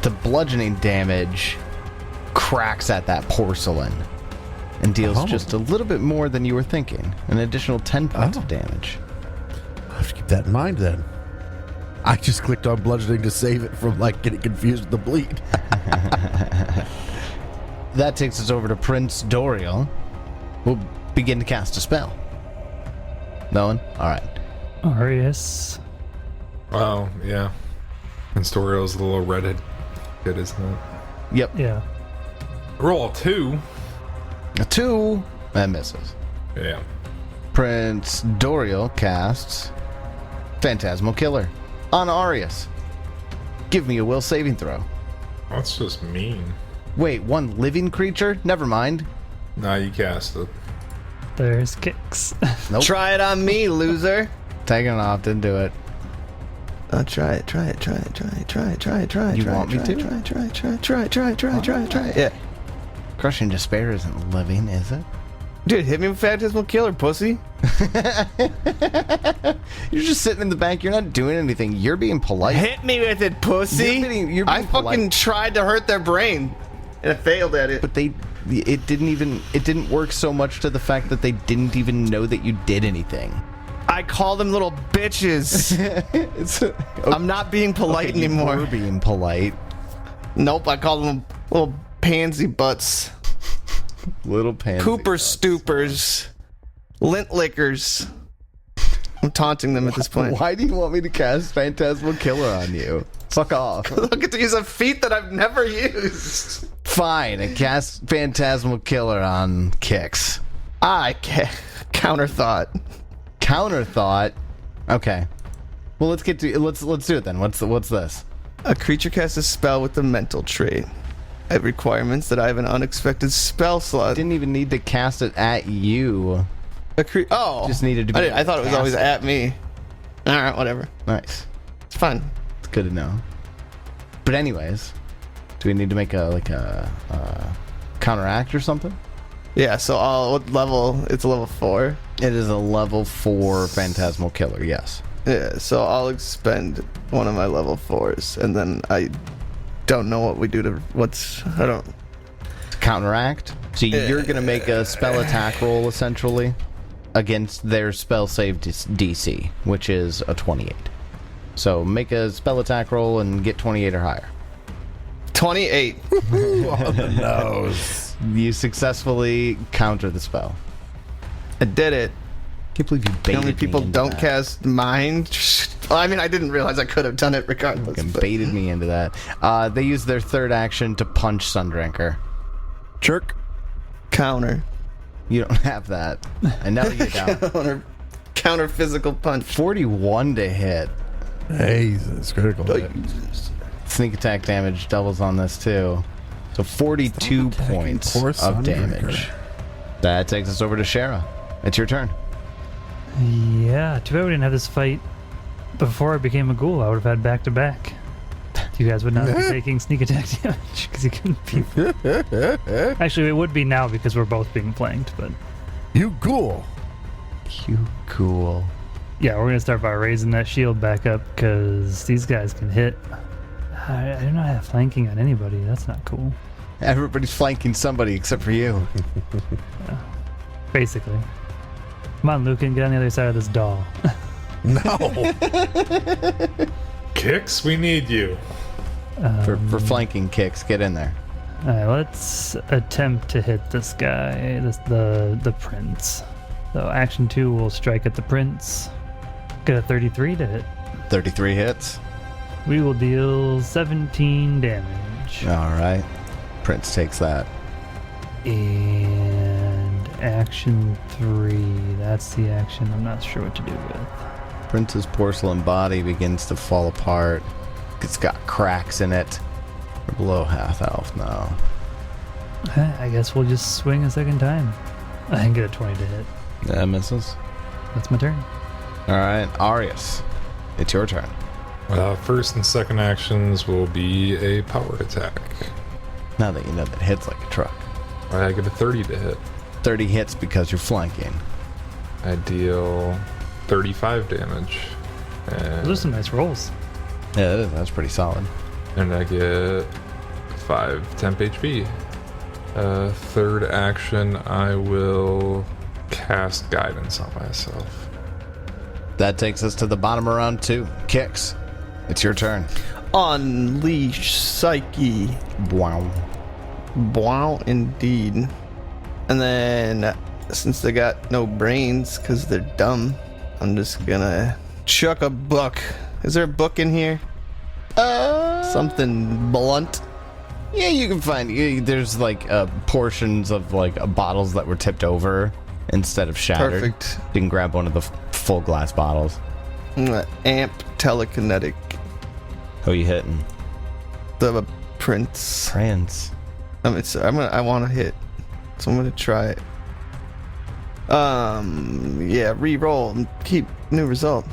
the bludgeoning damage cracks at that porcelain and deals Oh. just a little bit more than you were thinking. An additional 10 points of damage. I'll have to keep that in mind then. I just clicked on bludgeoning to save it from getting confused with the bleed. That takes us over to Prince Doriel. We'll begin to cast a spell. No one? Alright. Arius. Oh, yeah. And Storiel's the little redhead kid, isn't it? Yep. Yeah. Roll a 2. A 2. That misses. Yeah. Prince Doriel casts Phantasmal Killer on Arius. Give me a will saving throw. That's just mean. Wait, one living creature? Never mind. Nah, you cast it. There's kicks. Nope. Try it on me, loser. Taking it off, didn't do it. Try it. You want me to? Try it. Yeah. Crushing Despair isn't living, is it? Dude, hit me with Phantasmal Killer, pussy. You're just sitting in the bank. You're not doing anything. You're being polite. Hit me with it, pussy. You're being I fucking polite. tried to hurt their brain, and I failed at it. But it didn't work so much to the fact that they didn't even know that you did anything. I call them little bitches. I'm not being polite You anymore. were being polite. Nope, I call them little pansy butts. Little pansy. Cooper stoopers. Lint lickers. I'm taunting them at this point. Why do you want me to cast Phantasmal Killer on you? Fuck off. Look at to use a feat that I've never used. Fine, I cast Phantasmal Killer on Kix. Counter thought. Counter thought. Okay. Well, let's do it then. What's this? A creature casts a spell with the mental trait. I have requirements that I have an unexpected spell slot. Didn't even need to cast it at you. Just needed to be I thought it was always at me. All right, whatever. Nice. It's fine. It's good to know. But anyways, do we need to make a counteract or something? Yeah. So what level? It's a level 4. It is a level 4 Phantasmal Killer. Yes. Yeah. So I'll expend one of my level 4s, and then I don't know what we do to I don't. Counteract. So you're gonna make a spell attack roll essentially against their spell save DC, which is a 28. So make a spell attack roll and get 28 or higher. 28. On the nose. You successfully counter the spell. I did it. Can't believe you The baited only people me into don't that. cast mind. Well, I mean, I didn't realize I could have done it regardless. Fucking but- baited me into that. They use their third action to punch Sundrinker. Jerk. Counter. You don't have that. I know you don't. Counter physical punch. 41 to hit. Hey, it's critical. Sneak attack damage doubles on this too. So 42 points poor of Sundrinker. damage. That takes us over to Shara. It's your turn. Yeah, too bad we didn't have this fight before I became a ghoul. I would have had back to back. You guys would not be taking sneak attack damage because you couldn't be. Actually, it would be now because we're both being flanked. But You ghoul. You cool. yeah, we're gonna start by raising that shield back up because these guys can hit. I do not have flanking on anybody. That's not cool. Everybody's flanking somebody except for you. Basically. Come on, Lucan, get on the other side of this doll. No. Kicks, we need you. For flanking kicks, get in there. Alright, let's attempt to hit this guy, the prince. So action 2 will strike at the prince. Get a 33 to hit. 33 hits. We will deal 17 damage. Alright. Prince takes that. And action 3, that's the action I'm not sure what to do with. Prince's porcelain body begins to fall apart. It's got cracks in it. We're below half health now. I guess we'll just swing a second time. I can get a 20 to hit. That misses. That's my turn. Alright, Arius. It's your turn. First and second actions will be a power attack. Now that you know that hits like a truck. I get a 30 to hit. 30 hits because you're flanking. I deal 35 damage. Those are some nice rolls. Yeah, that's pretty solid. And I get 5 temp HP. Third action, I will cast guidance on myself. That takes us to the bottom of round 2. Kicks. It's your turn. Unleash Psyche. Wow. Wow, indeed. And then, since they got no brains because they're dumb, I'm just gonna chuck a book. Is there a book in here? Something blunt. Yeah, you can find. There's like portions of like bottles that were tipped over instead of shattered. Perfect. You can grab one of the full glass bottles. Amp telekinetic. Who are you hitting? The prince. Prince. I want to hit, so I'm gonna try it. Yeah, re-roll and keep new result.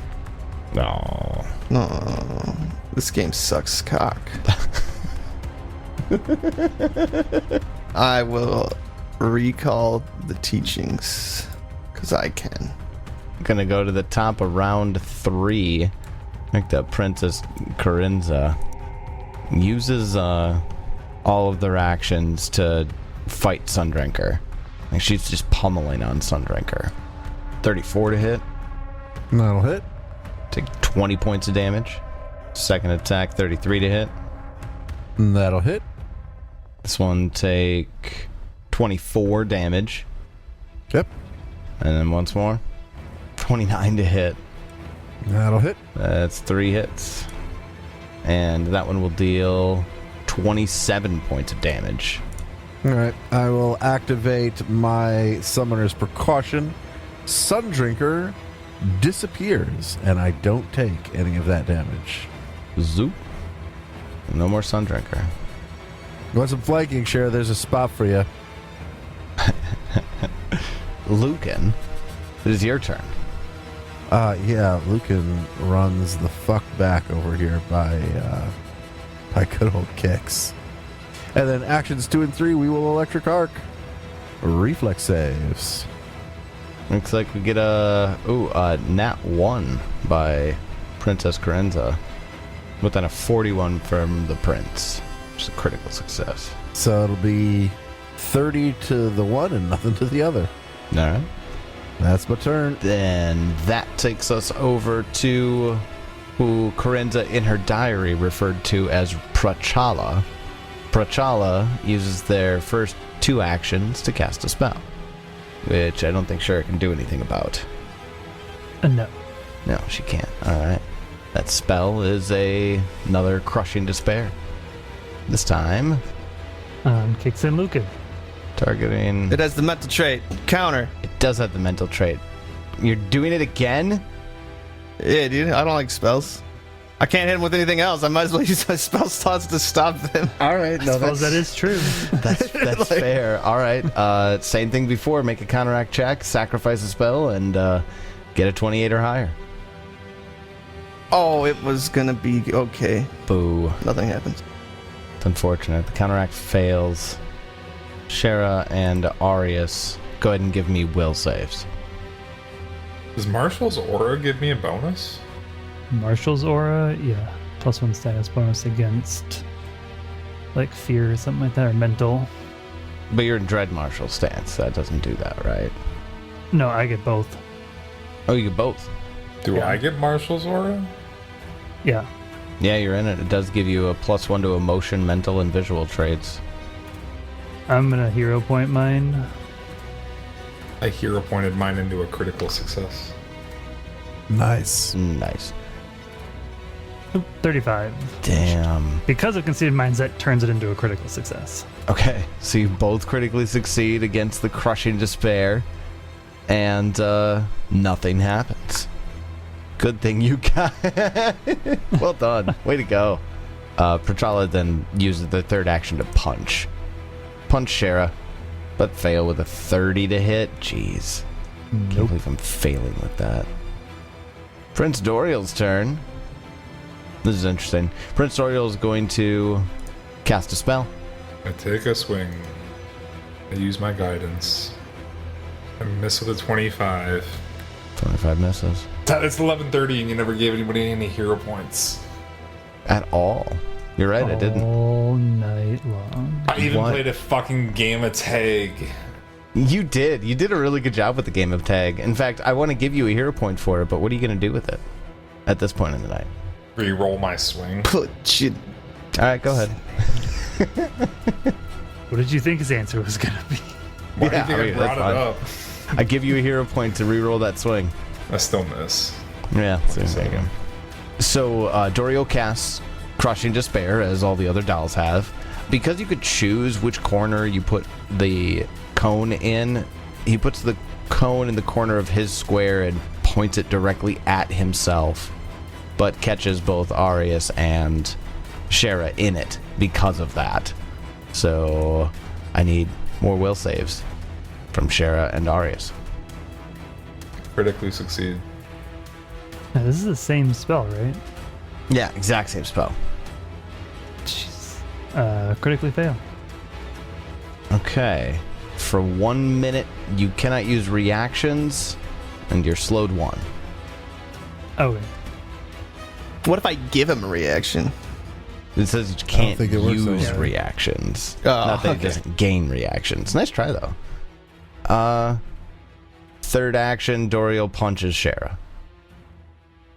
No. No, this game sucks cock. I will recall the teachings because I can. Gonna go to the top of round 3. Like the Princess Corinza uses all of their actions to fight Sundrinker. Like she's just pummeling on Sundrinker. 34 to hit. That'll hit. Take 20 points of damage. Second attack, 33 to hit. That'll hit. This one take 24 damage. Yep. And then once more. 29 to hit. That'll hit. That's 3 hits. And that one will deal 27 points of damage. All right. I will activate my Summoner's Precaution. Sundrinker disappears, and I don't take any of that damage. Zoop. No more Sundrinker. You want some flanking, Cher? There's a spot for you. Lucan, it is your turn. Yeah, Lucan runs the fuck back over here by good old Kicks. And then actions 2 and 3, we will Electric Arc. Reflex saves. Looks like we get a nat 1 by Princess Corinza. But then a 41 from the Prince. Which is a critical success. So it'll be 30 to the one and nothing to the other. Alright. That's my turn. Then that takes us over to who Corinza in her diary referred to as Prachala. Prachala uses their first 2 actions to cast a spell, which I don't think Shara can do anything about. No. No, she can't. Alright. That spell is another Crushing Despair. This time, Kicks in Lucan. targeting... It has the mental trait. Counter. It does have the mental trait. You're doing it again? Yeah, dude. I don't like spells. I can't hit him with anything else. I might as well use my spell slots to stop them. Alright, I suppose that is true. That's Like- fair. Alright. Same thing before. Make a counteract check, sacrifice a spell, and get a 28 or higher. Oh, it was gonna be okay. Boo. Nothing happens. It's unfortunate. The counteract fails. Shara and Arius, go ahead and give me will saves. Does Marshall's aura give me a bonus? Marshall's aura, yeah. +1 status bonus against like fear or something like that, or mental. But you're in Dread Marshal stance. That doesn't do that, right? No, I get both. Oh, you get both. Do Yeah. I get Marshall's aura? Yeah. Yeah, you're in it. It does give you a +1 to emotion, mental, and visual traits. I'm gonna hero point mine. I hero pointed mine into a critical success. Nice. Nice. Oop, 35. Damn. Because of conceded mindset turns it into a critical success. Okay, so you both critically succeed against the Crushing Despair, and nothing happens. Good thing you got. Well done. Way to go. Prachala then uses the third action to punch. Punch Shara, but fail with a 30 to hit. Jeez. Can't believe I'm failing with that. Prince Doriel's turn. This is interesting. Prince Doriel is going to cast a spell. I take a swing. I use my guidance. I miss with a 25. 25 misses. It's 11:30 and you never gave anybody any hero points. At all. You're right, I didn't. All night long. I even What? played a fucking game of tag. You did. You did a really good job with the game of tag. In fact, I want to give you a hero point for it, but what are you going to do with it at this point in the night? Reroll my swing. Put you. All right, go ahead. What did you think his answer was going to be? Why Yeah, do you I think mean, I brought that's it up? I give you a hero point to reroll that swing. I still miss. Yeah, so there you go. So Doriel casts Crushing Despair, as all the other dolls have. Because you could choose which corner you put the cone in, he puts the cone in the corner of his square and points it directly at himself, but catches both Arius and Shara in it because of that. So I need more will saves from Shara and Arius. Critically succeed. Now, this is the same spell, right? Yeah, exact same spell. Jeez. Critically fail. Okay. For 1 minute, you cannot use reactions, and you're slowed 1. Okay. What if I give him a reaction? It says you can't think it works that use way. reactions. Oh, Not that it okay. doesn't gain reactions. Nice try, though. Third action, Doriel punches Shara.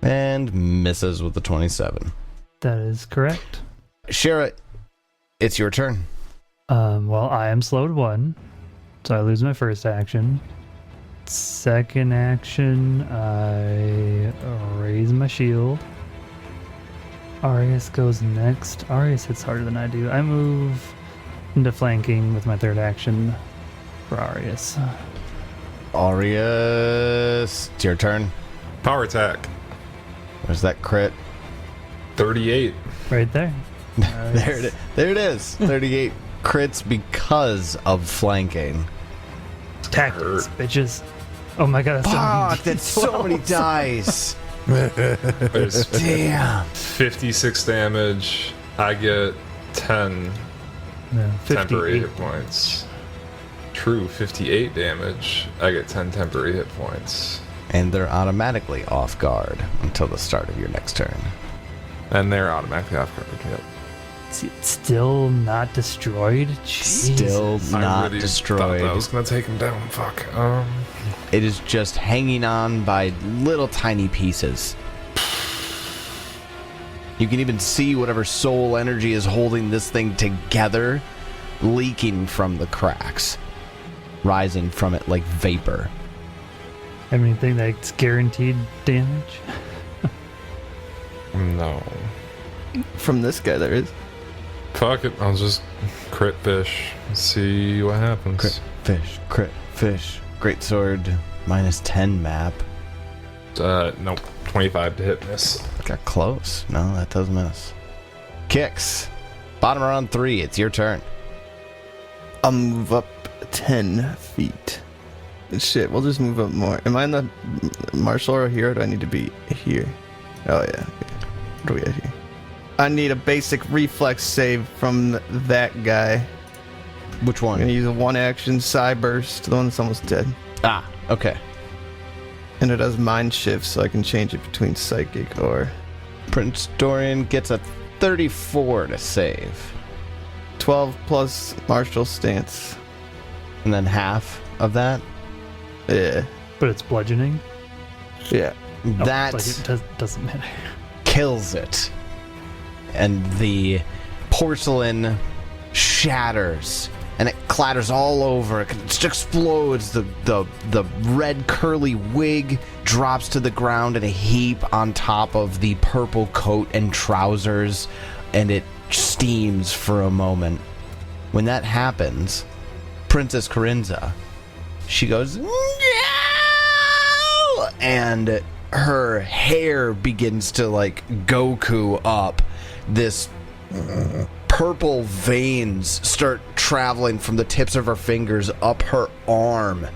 And misses with the 27. That is correct. Shara, it's your turn. Well, I am slowed 1, so I lose my first action. Second action, I raise my shield. Arius goes next. Arius hits harder than I do. I move into flanking with my third action for Arius. Arius, it's your turn. Power attack. Where's that crit? 38. Right there. There it is. 38 crits because of flanking. Tactics, bitches. Oh my god, Fuck, that's so many dice. There's Damn. 56 damage. I get 10 No, temporary 58. hit points. True, 58 damage. I get 10 temporary hit points. And they're automatically off guard until the start of your next turn. And they're automatically off guard. Yep. It's still not destroyed? Still Jesus. not I really destroyed. thought I was gonna take him down. Fuck. It is just hanging on by little tiny pieces. You can even see whatever soul energy is holding this thing together leaking from the cracks, rising from it like vapor. Have anything that's guaranteed damage? No. From this guy, there is. Fuck it. I'll just crit fish. See what happens. Crit fish. Great sword, -10 map. Nope. 25 to hit miss. Got close. No, that does miss. Kicks. Bottom around 3. It's your turn. I'll move up 10 feet. Shit, we'll just move up more. Am I in the martial order here, or do I need to be here? Oh, yeah. What do we have here? I need a basic reflex save from that guy. Which I'm one? gonna use a 1-action Psy Burst, the one that's almost dead. Ah, okay. And it does mind shift, so I can change it between psychic or Prince Dorian gets a 34 to save. 12 plus martial stance. And then half of that. Yeah. But it's bludgeoning? Yeah. Oh, That like it doesn't matter. kills it. And the porcelain shatters. And it clatters all over. It just explodes. The red curly wig drops to the ground in a heap on top of the purple coat and trousers. And it steams for a moment. When that happens, Princess Corinza, she goes, "No!" And her hair begins to like Goku up. This purple veins start traveling from the tips of her fingers up her arm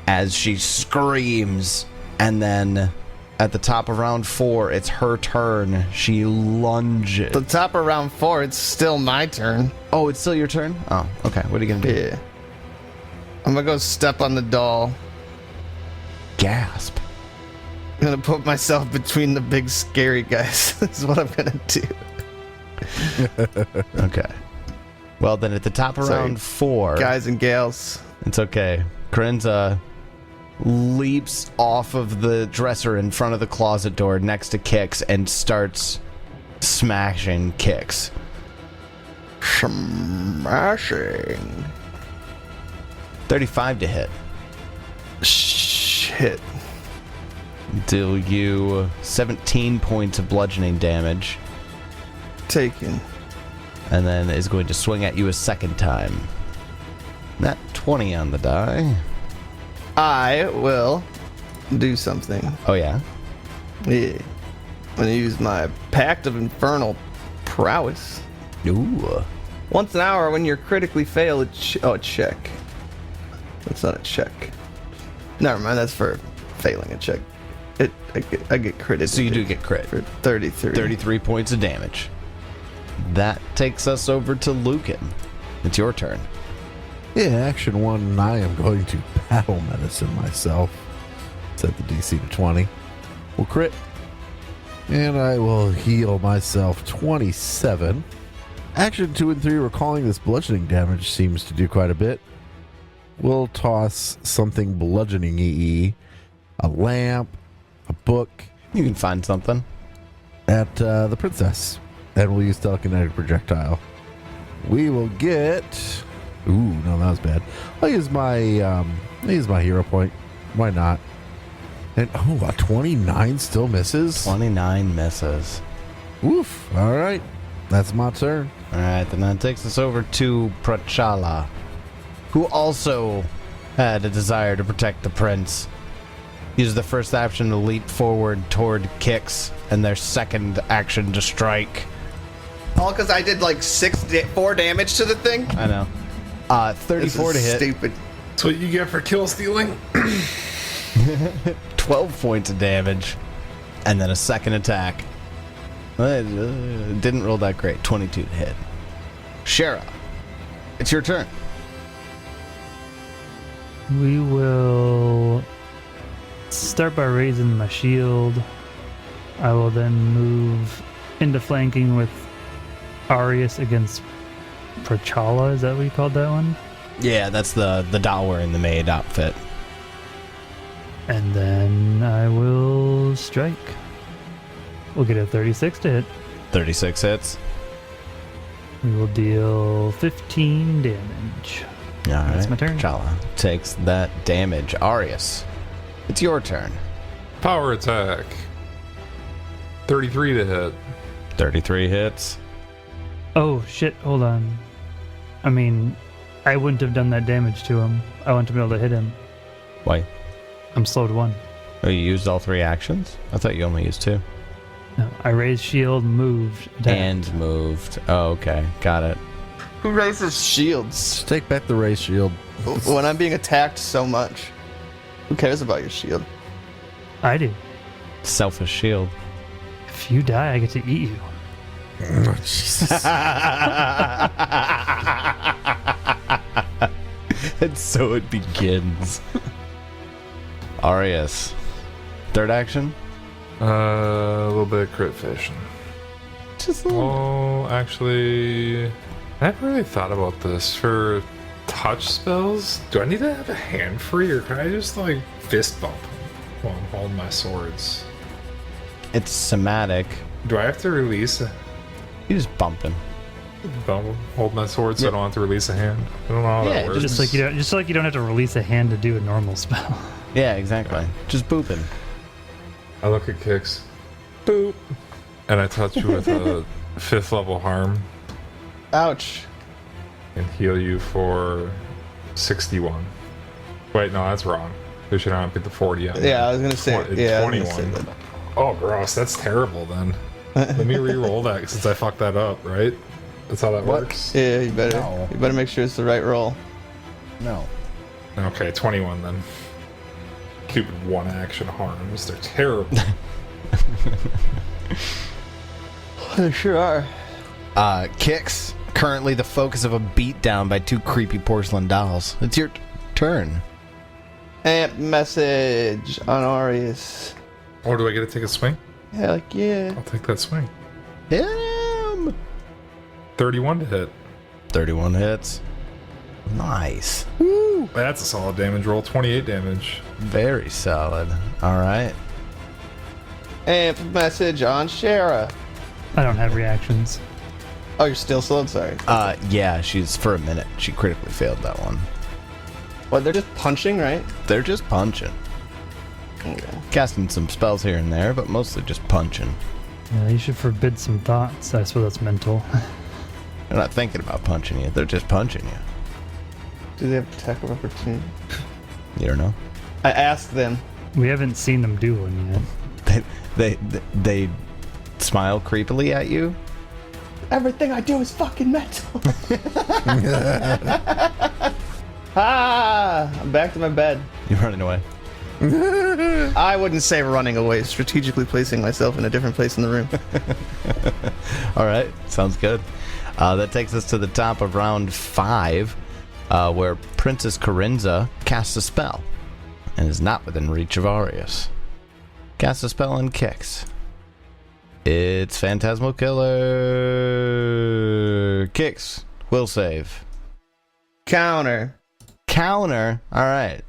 as she screams, and then at the top of round 4, it's her turn. She lunges. The top of round 4, it's still my turn. Oh, it's still your turn? Oh, okay. What are you going to do? Yeah. I'm gonna go step on the doll. Gasp. I'm gonna put myself between the big scary guys. That's what I'm gonna do. Okay. Well, then at the top of Sorry. round 4, Guys and gals. it's okay. Krenza leaps off of the dresser in front of the closet door next to Kix and starts smashing Kix. Smashing. 35 to hit. Shit. Deal you 17 points of bludgeoning damage, Taken. and then is going to swing at you a second time. Nat 20 on the die. I will do something. Oh, yeah? Yeah. I'm gonna use my Pact of Infernal Prowess. Ooh. Once an hour, when you're critically fail, a check. That's not a check. Never mind. That's for failing a check. I get critted. So you do get crit. for 33. 33 points of damage. That takes us over to Lucan. It's your turn. Yeah, action 1, I am going to battle medicine myself. Set the DC to 20. Will crit. And I will heal myself 27. Action 2 and 3, recalling this bludgeoning damage seems to do quite a bit. We'll toss something bludgeoning-y, a lamp, a book, You can find something. at the princess. And we'll use telekinetic projectile. We will get... Ooh, no, that was bad. I'll use my hero point. Why not? And, a 29 still misses? 29 misses. Oof. All right. That's my turn. Alright, then that takes us over to Prachala, who also had a desire to protect the prince. Use the first action to leap forward toward Kix, and their second action to strike. All because I did like 4 damage to the thing. I know. 34 to hit. Stupid. That's what you get for kill stealing. 12 points of damage, and then a second attack. Didn't roll that great. 22 to hit. Shara, it's your turn. We will start by raising my shield. I will then move into flanking with Arius against Prachala. Is that what you called that one? Yeah, that's the doll wearing the maid outfit. And then I will strike. We'll get a 36 to hit. 36 hits. We will deal 15 damage. All right. That's my turn. Chala takes that damage. Arius, it's your turn. Power attack. 33 to hit. 33 hits. Oh, shit. Hold on. I mean, I wouldn't have done that damage to him. I want to be able to hit him. Why? I'm slowed 1. Oh, you used all 3 actions? I thought you only used 2. No, I raised shield, moved, attacked. And moved. Oh, okay. Got it. Who raises shields Just take back the race shield. when I'm being attacked so much? Who cares about your shield? I do. Selfish shield. If you die, I get to eat you. Oh, Jesus. And so it begins. Arius. Third action? A little bit of crit fishing. Just a little. Oh, actually, I haven't really thought about this. For touch spells, do I need to have a hand free, or can I just like fist bump while I'm holding my swords? It's somatic. Do I have to release a You just bumping. hold my sword so I don't have to release a hand? I don't know how Yeah, that works. Just like you don't have to release a hand to do a normal spell. Yeah, exactly. Just booping. I look at Kix, boop, and I touch you with a 5th level harm Ouch. and heal you for 61. Wait, no, that's wrong. We should not be the 40 yet. Yeah, I was gonna say. Yeah, I was gonna 21. say that. Oh, gross. That's terrible then. Let me re-roll that since I fucked that up, right? That's how that works? Yeah, you better. No. You better make sure it's the right roll. No. Okay, 21 then. stupid one-action harms. They're terrible. They sure are. Kicks, currently the focus of a beatdown by two creepy porcelain dolls. It's your turn. Amp message on Arius. Oh, do I get to take a swing? Heck yeah. I'll take that swing. Him! 31 to hit. 31 hits. Nice. That's a solid damage roll. 28 damage. Very solid. All right. Amp message on Shara. I don't have reactions. Oh, you're still slowed? Sorry. Yeah, she's for a minute. She critically failed that one. What, they're just punching, right? They're just punching. Okay. Casting some spells here and there, but mostly just punching. Yeah, you should forbid some thoughts. I suppose that's mental. They're not thinking about punching you. They're just punching you. Do they have attack of opportunity? You don't know. I asked them. We haven't seen them do one yet. They smile creepily at you. Everything I do is fucking mental. I'm back to my bed. You're running away. I wouldn't say running away, strategically placing myself in a different place in the room. All right, sounds good. That takes us to the top of round 5, where Princess Corinza casts a spell and is not within reach of Arius. Casts a spell and kicks. It's Phantasmal Killer. Kicks. Will save. Counter. Counter. All right.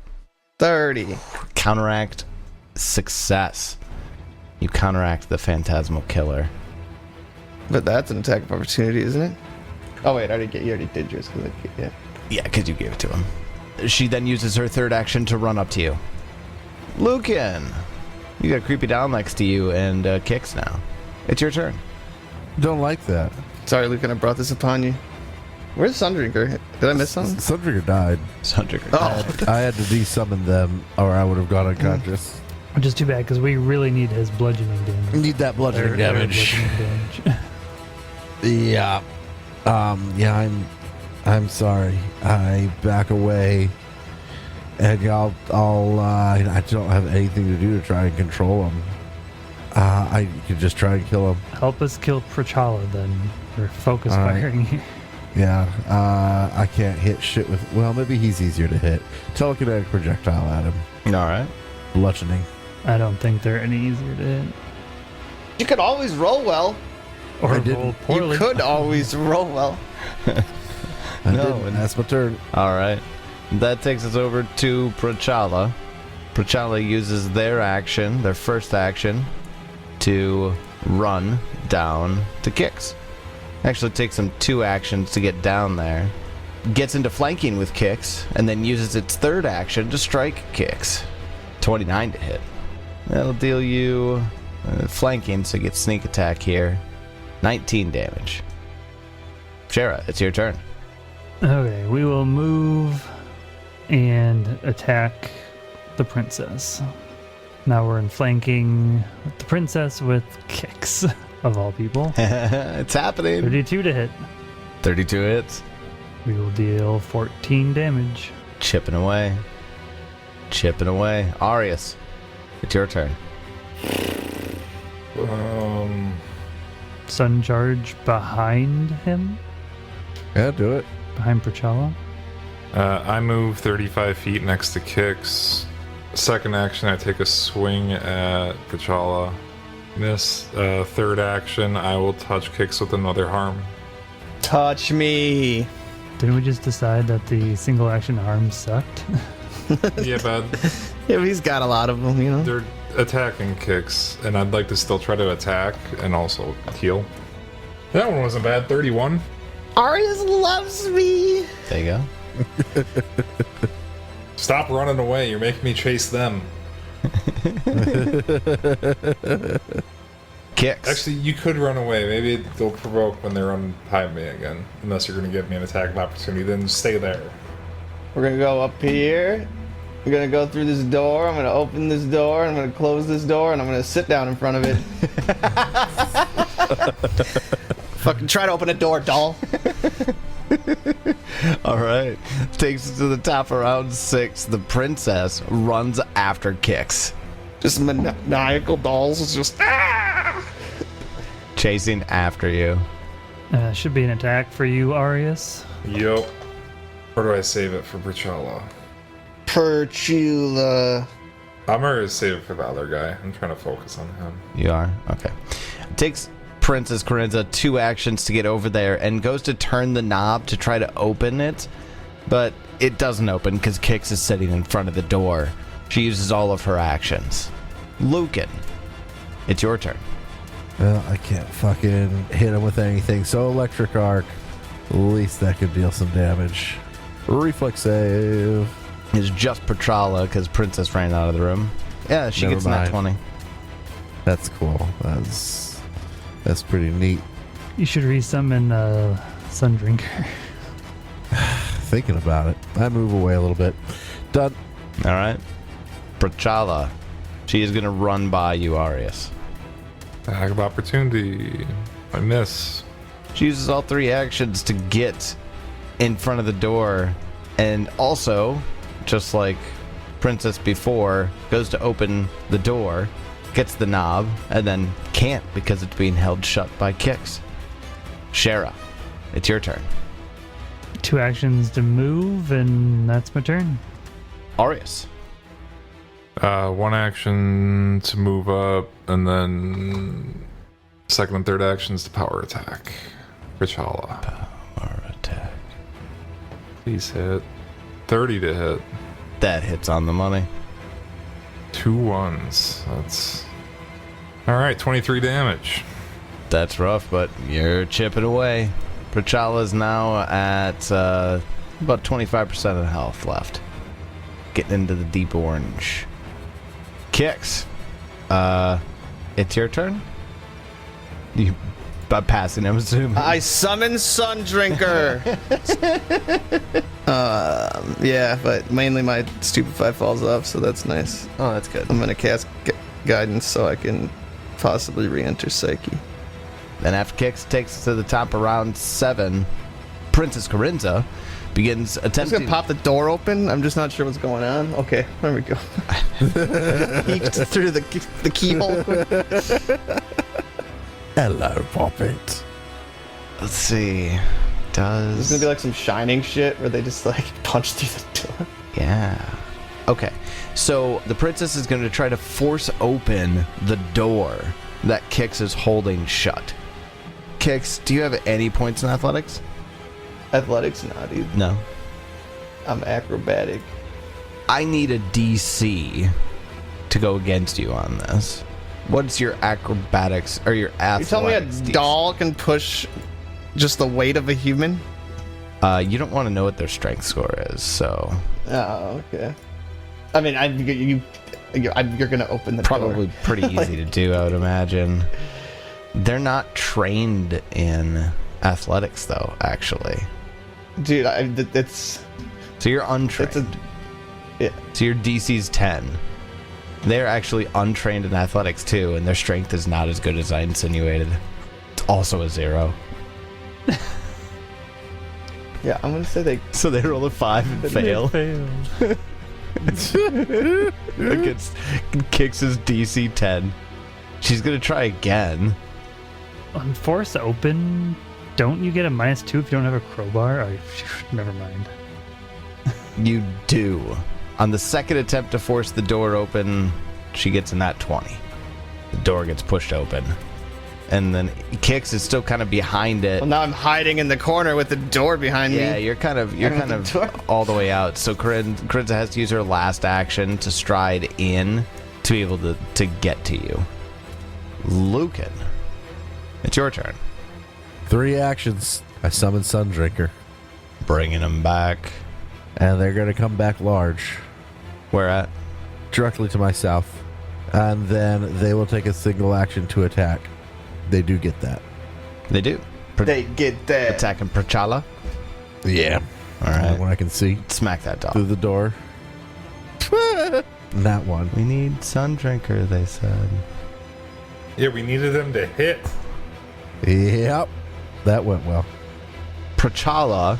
30. Counteract. Success. You counteract the Phantasmal Killer. But that's an attack of opportunity, isn't it? Oh wait, you already did yours. Yeah. Yeah, because you gave it to him. She then uses her third action to run up to you. Lucan, you got Creepy Doll next to you and kicks now. It's your turn. Don't like that. Sorry, Lucan, I brought this upon you. Where's Sundrinker? Did I miss something? Sundrinker died. Sundrinker. Oh, I had to de-summon them, or I would have gone unconscious. Which is too bad, because we really need his bludgeoning damage. Need that bludgeoning Or damage. bludgeoning damage. Yeah. Yeah, I'm sorry. I back away, and I don't have anything to do to try and control him. I could just try and kill him. Help us kill Prochala then. Or focus All right. firing here. Yeah. I can't hit shit with. Well, maybe he's easier to hit. Telekinetic projectile at him. All right. Bludgeoning. I don't think they're any easier to hit. you could always roll well. Or I didn't. roll poorly. You could always roll well. I No, didn't, and that's my turn. All right. That takes us over to Prochala. Prochala uses their first action, to run down to Kix. Actually takes them 2 actions to get down there. Gets into flanking with Kix, and then uses its third action to strike Kix. 29 to hit. That'll deal you flanking, so get sneak attack here. 19 damage. Shara, it's your turn. Okay, we will move and attack the princess. Now we're in flanking with the princess with kicks, of all people. It's happening. 32 to hit. 32 hits. We will deal 14 damage. Chipping away. Chipping away. Arius, it's your turn. Sun charge behind him, Yeah, do it. behind Prochala. I move 35 feet next to Kix. Second action, I take a swing at Pachala. Miss. Third action, I will touch Kix with another harm. Touch me. Didn't we just decide that the single action harms sucked? Yeah, but Yeah, but he's got a lot of them, you know. they're attacking Kix, and I'd like to still try to attack and also heal. That one wasn't bad. 31. Arius loves me. There you go. Stop running away. You're making me chase them. Kicks. Actually, you could run away. Maybe they'll provoke when they're on behind me again. Unless you're going to give me an attack of opportunity, then stay there. We're gonna go up here. We're gonna go through this door. I'm gonna open this door. I'm gonna close this door, and I'm gonna sit down in front of it. Fucking try to open a door, doll. All right. Takes it to the top of round 6. The princess runs after Kix, Just maniacal dolls is just chasing after you. Should be an attack for you, Arius. Yup. Or do I save it for Brichala? Perchula. I'm gonna save it for the other guy. I'm trying to focus on him. You are? Okay. Takes Princess Corinza 2 actions to get over there and goes to turn the knob to try to open it, but it doesn't open because Kix is sitting in front of the door. She uses all of her actions. Lucan, it's your turn. Well, I can't fucking hit him with anything, so electric arc. At least that could deal some damage. Reflex save. It's just Petrala because Princess ran out of the room. Yeah, she Never gets that mind. 20. That's cool. That's pretty neat. You should resummon Sundrinker. Thinking about it. I move away a little bit. Done. All right. Petrala, she is going to run by you, Arius. Attack of opportunity. I miss. She uses all 3 actions to get in front of the door, and also, just like Princess before, goes to open the door, gets the knob, and then can't because it's being held shut by Kix. Shara, it's your turn. 2 actions to move, and that's my turn. Arius, 1 action to move up, and then second and third actions to power attack. Brichala. power attack. Please hit. 30 to hit. That hits on the money. 2 1s. That's. Alright, 23 damage. That's rough, but you're chipping away. Prachala's now at about 25% of health left. Getting into the deep orange. Kix, it's your turn? You passing, I'm assuming. I summon Sundrinker. Yeah, but mainly my Stupefy falls off, so that's nice. Oh, that's good. I'm gonna cast Guidance so I can possibly re-enter Psyche. Then after Kix takes to the top of round 7, Princess Corinza begins I'm just attempting... gonna pop the door open. I'm just not sure what's going on. Okay, there we go. Peeked through the keyhole. Hello, Poppet. Let's see. There's gonna be like some Shining shit where they just like punch through the door. Yeah. Okay. So the princess is going to try to force open the door that Kix is holding shut. Kix, do you have any points in athletics? Athletics, not either. No. I'm acrobatic. I need a DC to go against you on this. What's your acrobatics or your athletics? You tell me a DC? doll can push just the weight of a human? You don't want to know what their strength score is, so Oh, okay. I mean, you're gonna open the probably door. pretty easy to do, I would imagine. They're not trained in athletics, though, actually. Dude, it's So you're untrained. yeah. So your DC's 10. They're actually untrained in athletics too, and their strength is not as good as I insinuated. It's also a 0. Yeah, I'm gonna say they. So they roll a 5 and fail Fail. against Kix's DC 10. She's gonna try again. On force open, don't you get a -2 if you don't have a crowbar? Oh, never mind. You do. On the second attempt to force the door open, she gets a nat 20. The door gets pushed open. And then Kix is still kind of behind it. Well, now I'm hiding in the corner with the door behind me. Yeah, you're kind of the door. all the way out. So Corinza has to use her last action to stride in to be able to get to you. Lucan, it's your turn. 3 actions. I summon Sundrinker. Bringing him back. And they're going to come back large. Where at? Directly to my south. And then they will take a single action to attack. They do get that. They do. They get that. Attacking Prachala. Yeah. All right. When I can see Smack that dog. through the door. That one. We need Sundrinker, they said. Yeah, we needed them to hit. Yep. That went well. Prachala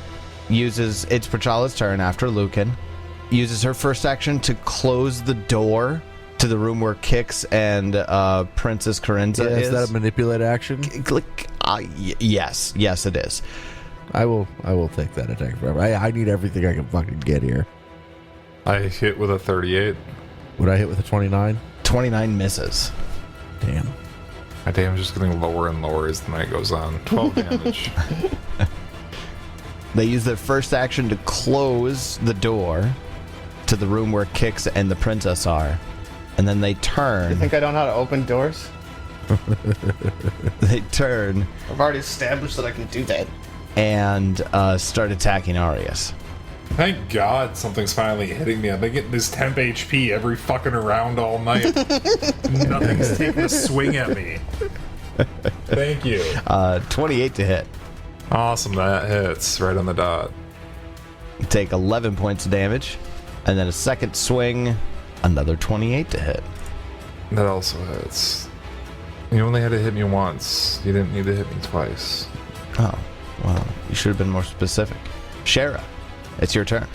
it's Prachala's turn after Lucan. Uses her first action to close the door to the room where Kix and Princess Corinza Is that a manipulate action? Yes, it is. I will take that attack forever. I need everything I can fucking get here. I hit with a 38. Would I hit with a 29? 29 misses. Damn. My damage is getting lower and lower as the night goes on. 12 damage. They use their first action to close the door to the room where Kix and the princess are. And then they turn. You think I don't know how to open doors? They turn I've already established that I can do that. and start attacking Arius. Thank God something's finally hitting me. I've been getting this temp HP every fucking round all night. Nothing's taking a swing at me. Thank you. 28 to hit. Awesome, that hits right on the dot. You take 11 points of damage. And then a second swing, another 28 to hit. That also hits. You only had to hit me once. You didn't need to hit me twice. Oh, well, you should have been more specific. Shara, it's your turn.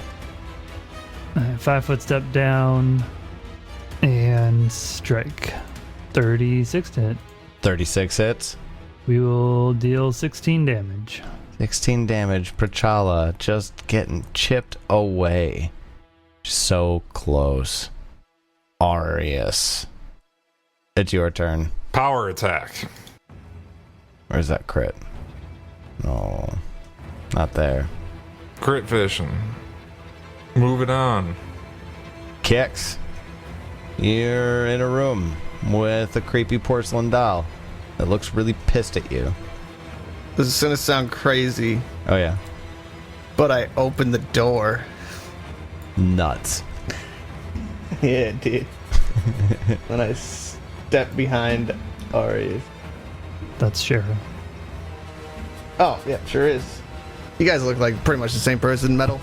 5-foot step down and strike. 36 to hit. 36 hits. We will deal 16 damage. 16 damage. Prachala just getting chipped away. So close. Arius, it's your turn. Power attack. Where's that crit? No, not there. Crit fishing. Moving on. Kix, you're in a room with a creepy porcelain doll that looks really pissed at you. This is gonna sound crazy, Oh yeah, but I opened the door. nuts. Yeah, it did. When I stepped behind Arius. That's Shara. Oh, yeah, sure is. You guys look like pretty much the same person. Metal.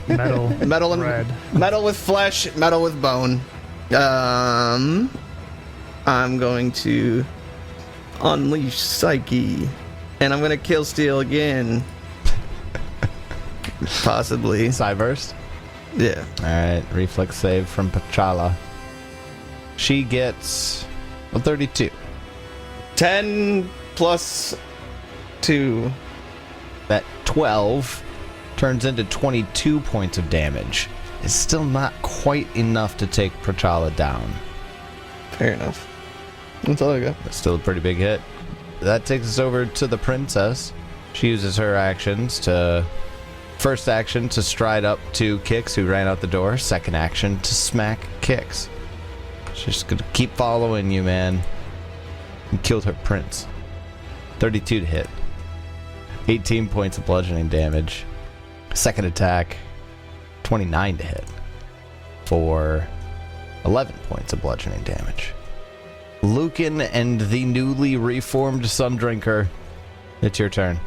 Metal. Metal and red. metal with flesh, metal with bone. I'm going to unleash Psyche, and I'm going to kill Steel again. Possibly. Cyburst. Yeah. Alright, reflex save from Prachala. She gets a 32. 10 plus 2. That 12 turns into 22 points of damage. It's still not quite enough to take Prachala down. Fair enough. That's all I got. That's still a pretty big hit. That takes us over to the princess. She uses her actions to... First action to stride up to Kix, who ran out the door. Second action to smack Kix. She's just gonna keep following you, man. And killed her prince. 32 to hit. 18 points of bludgeoning damage. Second attack, 29 to hit. For 11 points of bludgeoning damage. Lucan and the newly reformed Sundrinker. It's your turn.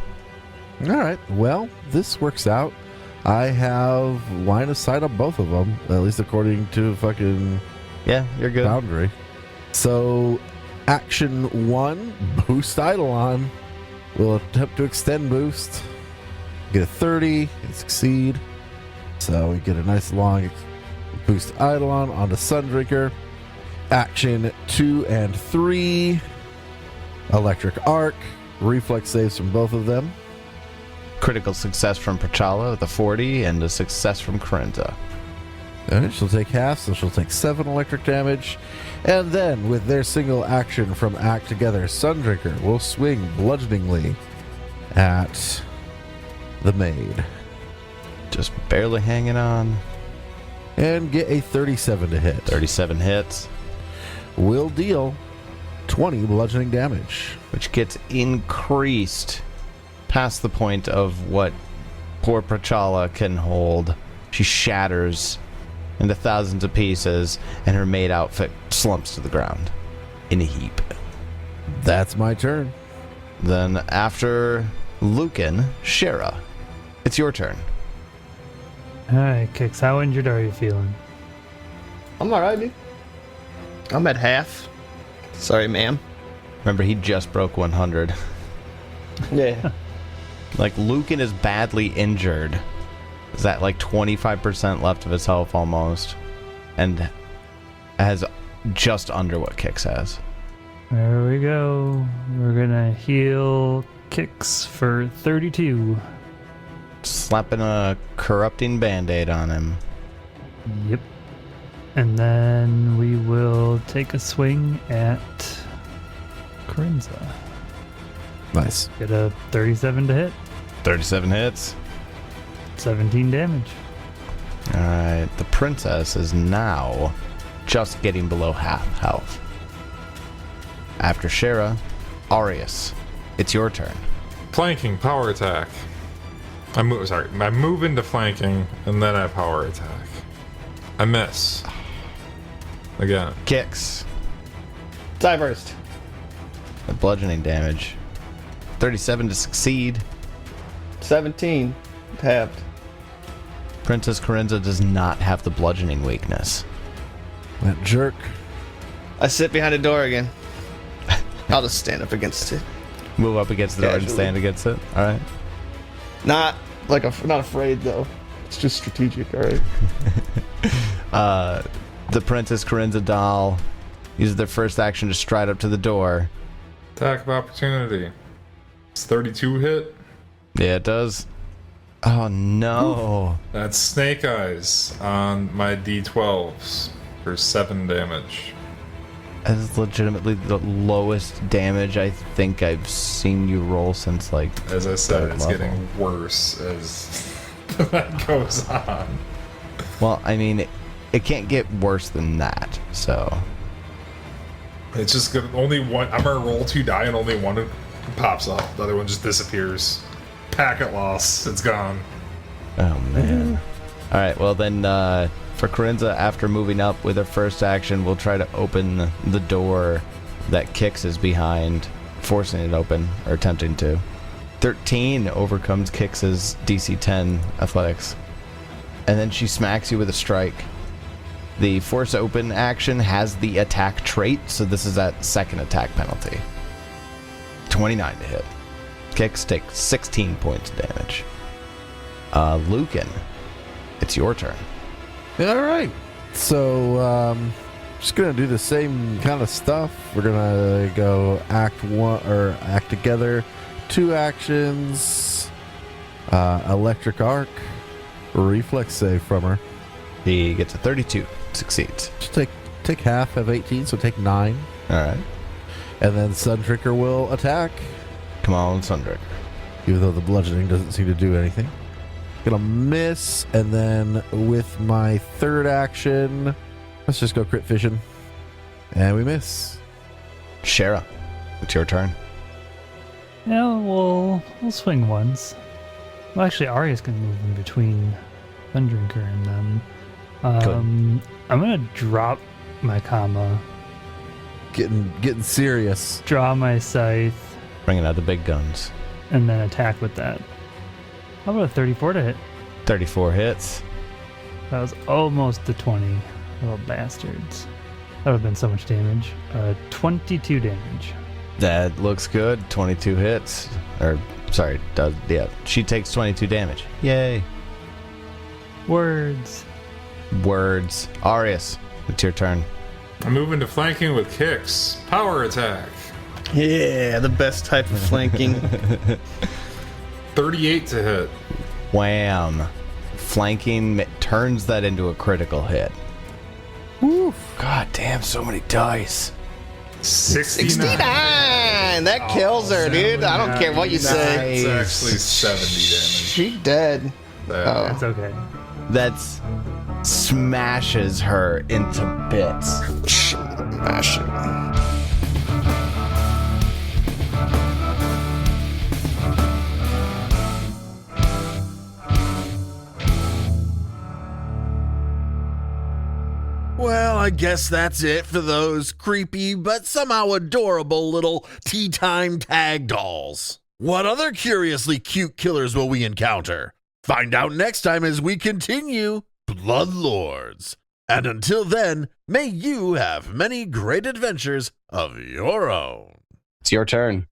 All right. Well, this works out. I have line of sight on both of them, at least according to fucking Yeah, you're good. boundary. So, action 1, boost Eidolon. We'll attempt to extend boost. Get a 30, and succeed. So we get a nice long boost Eidolon onto Sundrinker. Action 2 and 3, electric arc. Reflex saves from both of them. Critical success from Prachala with a 40 and a success from Corinza. And she'll take half, so she'll take 7 electric damage. And then, with their single action from Act Together, Sundrinker will swing bludgeoningly at the maid. Just barely hanging on. And get a 37 to hit. 37 hits, Will deal 20 bludgeoning damage. which gets increased past the point of what poor Prachala can hold. She shatters into thousands of pieces, and her maid outfit slumps to the ground in a heap. That's my turn. Then after Lucan, Shara, it's your turn. Alright, Kix, how injured are you feeling? I'm alright, dude. I'm at half. Sorry, ma'am. Remember, he just broke 100. Yeah. Like, Lucan is badly injured. Is that like 25% left of his health almost? And has just under what Kix has. There we go. We're gonna heal Kix for 32. Slapping a corrupting band-aid on him. Yep. And then we will take a swing at Corinza. Nice. Get a 37 to hit. 37 hits. 17 damage. Alright, the princess is now just getting below half health. After Shara, Arius, it's your turn. Flanking, power attack. I move into flanking, and then I power attack. I miss. Again. Kicks. Die burst. The bludgeoning damage. 37 to succeed. 17. Halved. Princess Corinza does not have the bludgeoning weakness. That jerk. I sit behind a door again. I'll just stand up against it. Move up against the door and Casually. stand against it. Alright. Not afraid though. It's just strategic, alright? The Princess Corinza doll uses their first action to stride up to the door. Attack of opportunity. It's 32 hit. Yeah, it does. Oh no. That's Snake Eyes on my D12s for 7 damage. That is legitimately the lowest damage I think I've seen you roll since, like, As I said, third it's level. getting worse as that goes on. Well, I mean, it can't get worse than that, so. It's just gonna, only one. I'm gonna roll 2 die and only one pops up. The other one just disappears. Packet loss. It's gone. Oh man. Alright, well then, for Corinza, after moving up with her first action, we'll try to open the door that Kix is behind, forcing it open, or attempting to. 13 overcomes Kix's DC 10 athletics. And then she smacks you with a strike. The force open action has the attack trait, so this is that second attack penalty. 29 to hit. Kix takes 16 points of damage. Lucan, it's your turn. All right. So, just gonna do the same kind of stuff. We're gonna go act together. 2 actions. Electric arc. Reflex save from her. He gets a 32. Succeeds. Just take half of 18, so take 9. Alright. And then Sundrinker will attack, Come on, Sundrick. even though the bludgeoning doesn't seem to do anything. Gonna miss, and then with my third action, let's just go crit vision. And we miss. Shara, it's your turn. Yeah, we'll swing once. Well, actually, Arya's gonna move in between Thundrinker and them. I'm gonna drop my comma, Getting serious. draw my scythe, Bringing out the big guns. and then attack with that. How about a 34 to hit? 34 hits. That was almost the 20. Little bastards. That would have been so much damage. 22 damage. That looks good. 22 hits. Or, sorry, yeah. She takes 22 damage. Yay. Words. Words. Arius, it's your turn. I move into flanking with kicks. Power attack. Yeah, the best type of flanking. 38 to hit. Wham. Flanking turns that into a critical hit. Woof. God damn, so many dice. 69. 69! That kills her, dude. I don't care what you say. It's actually 70 damage. She dead. There. That's okay. That's smashes her into bits. Smash it. Well, I guess that's it for those creepy but somehow adorable little tea time tag dolls. What other curiously cute killers will we encounter? Find out next time as we continue Bloodlords. And until then, may you have many great adventures of your own. It's your turn.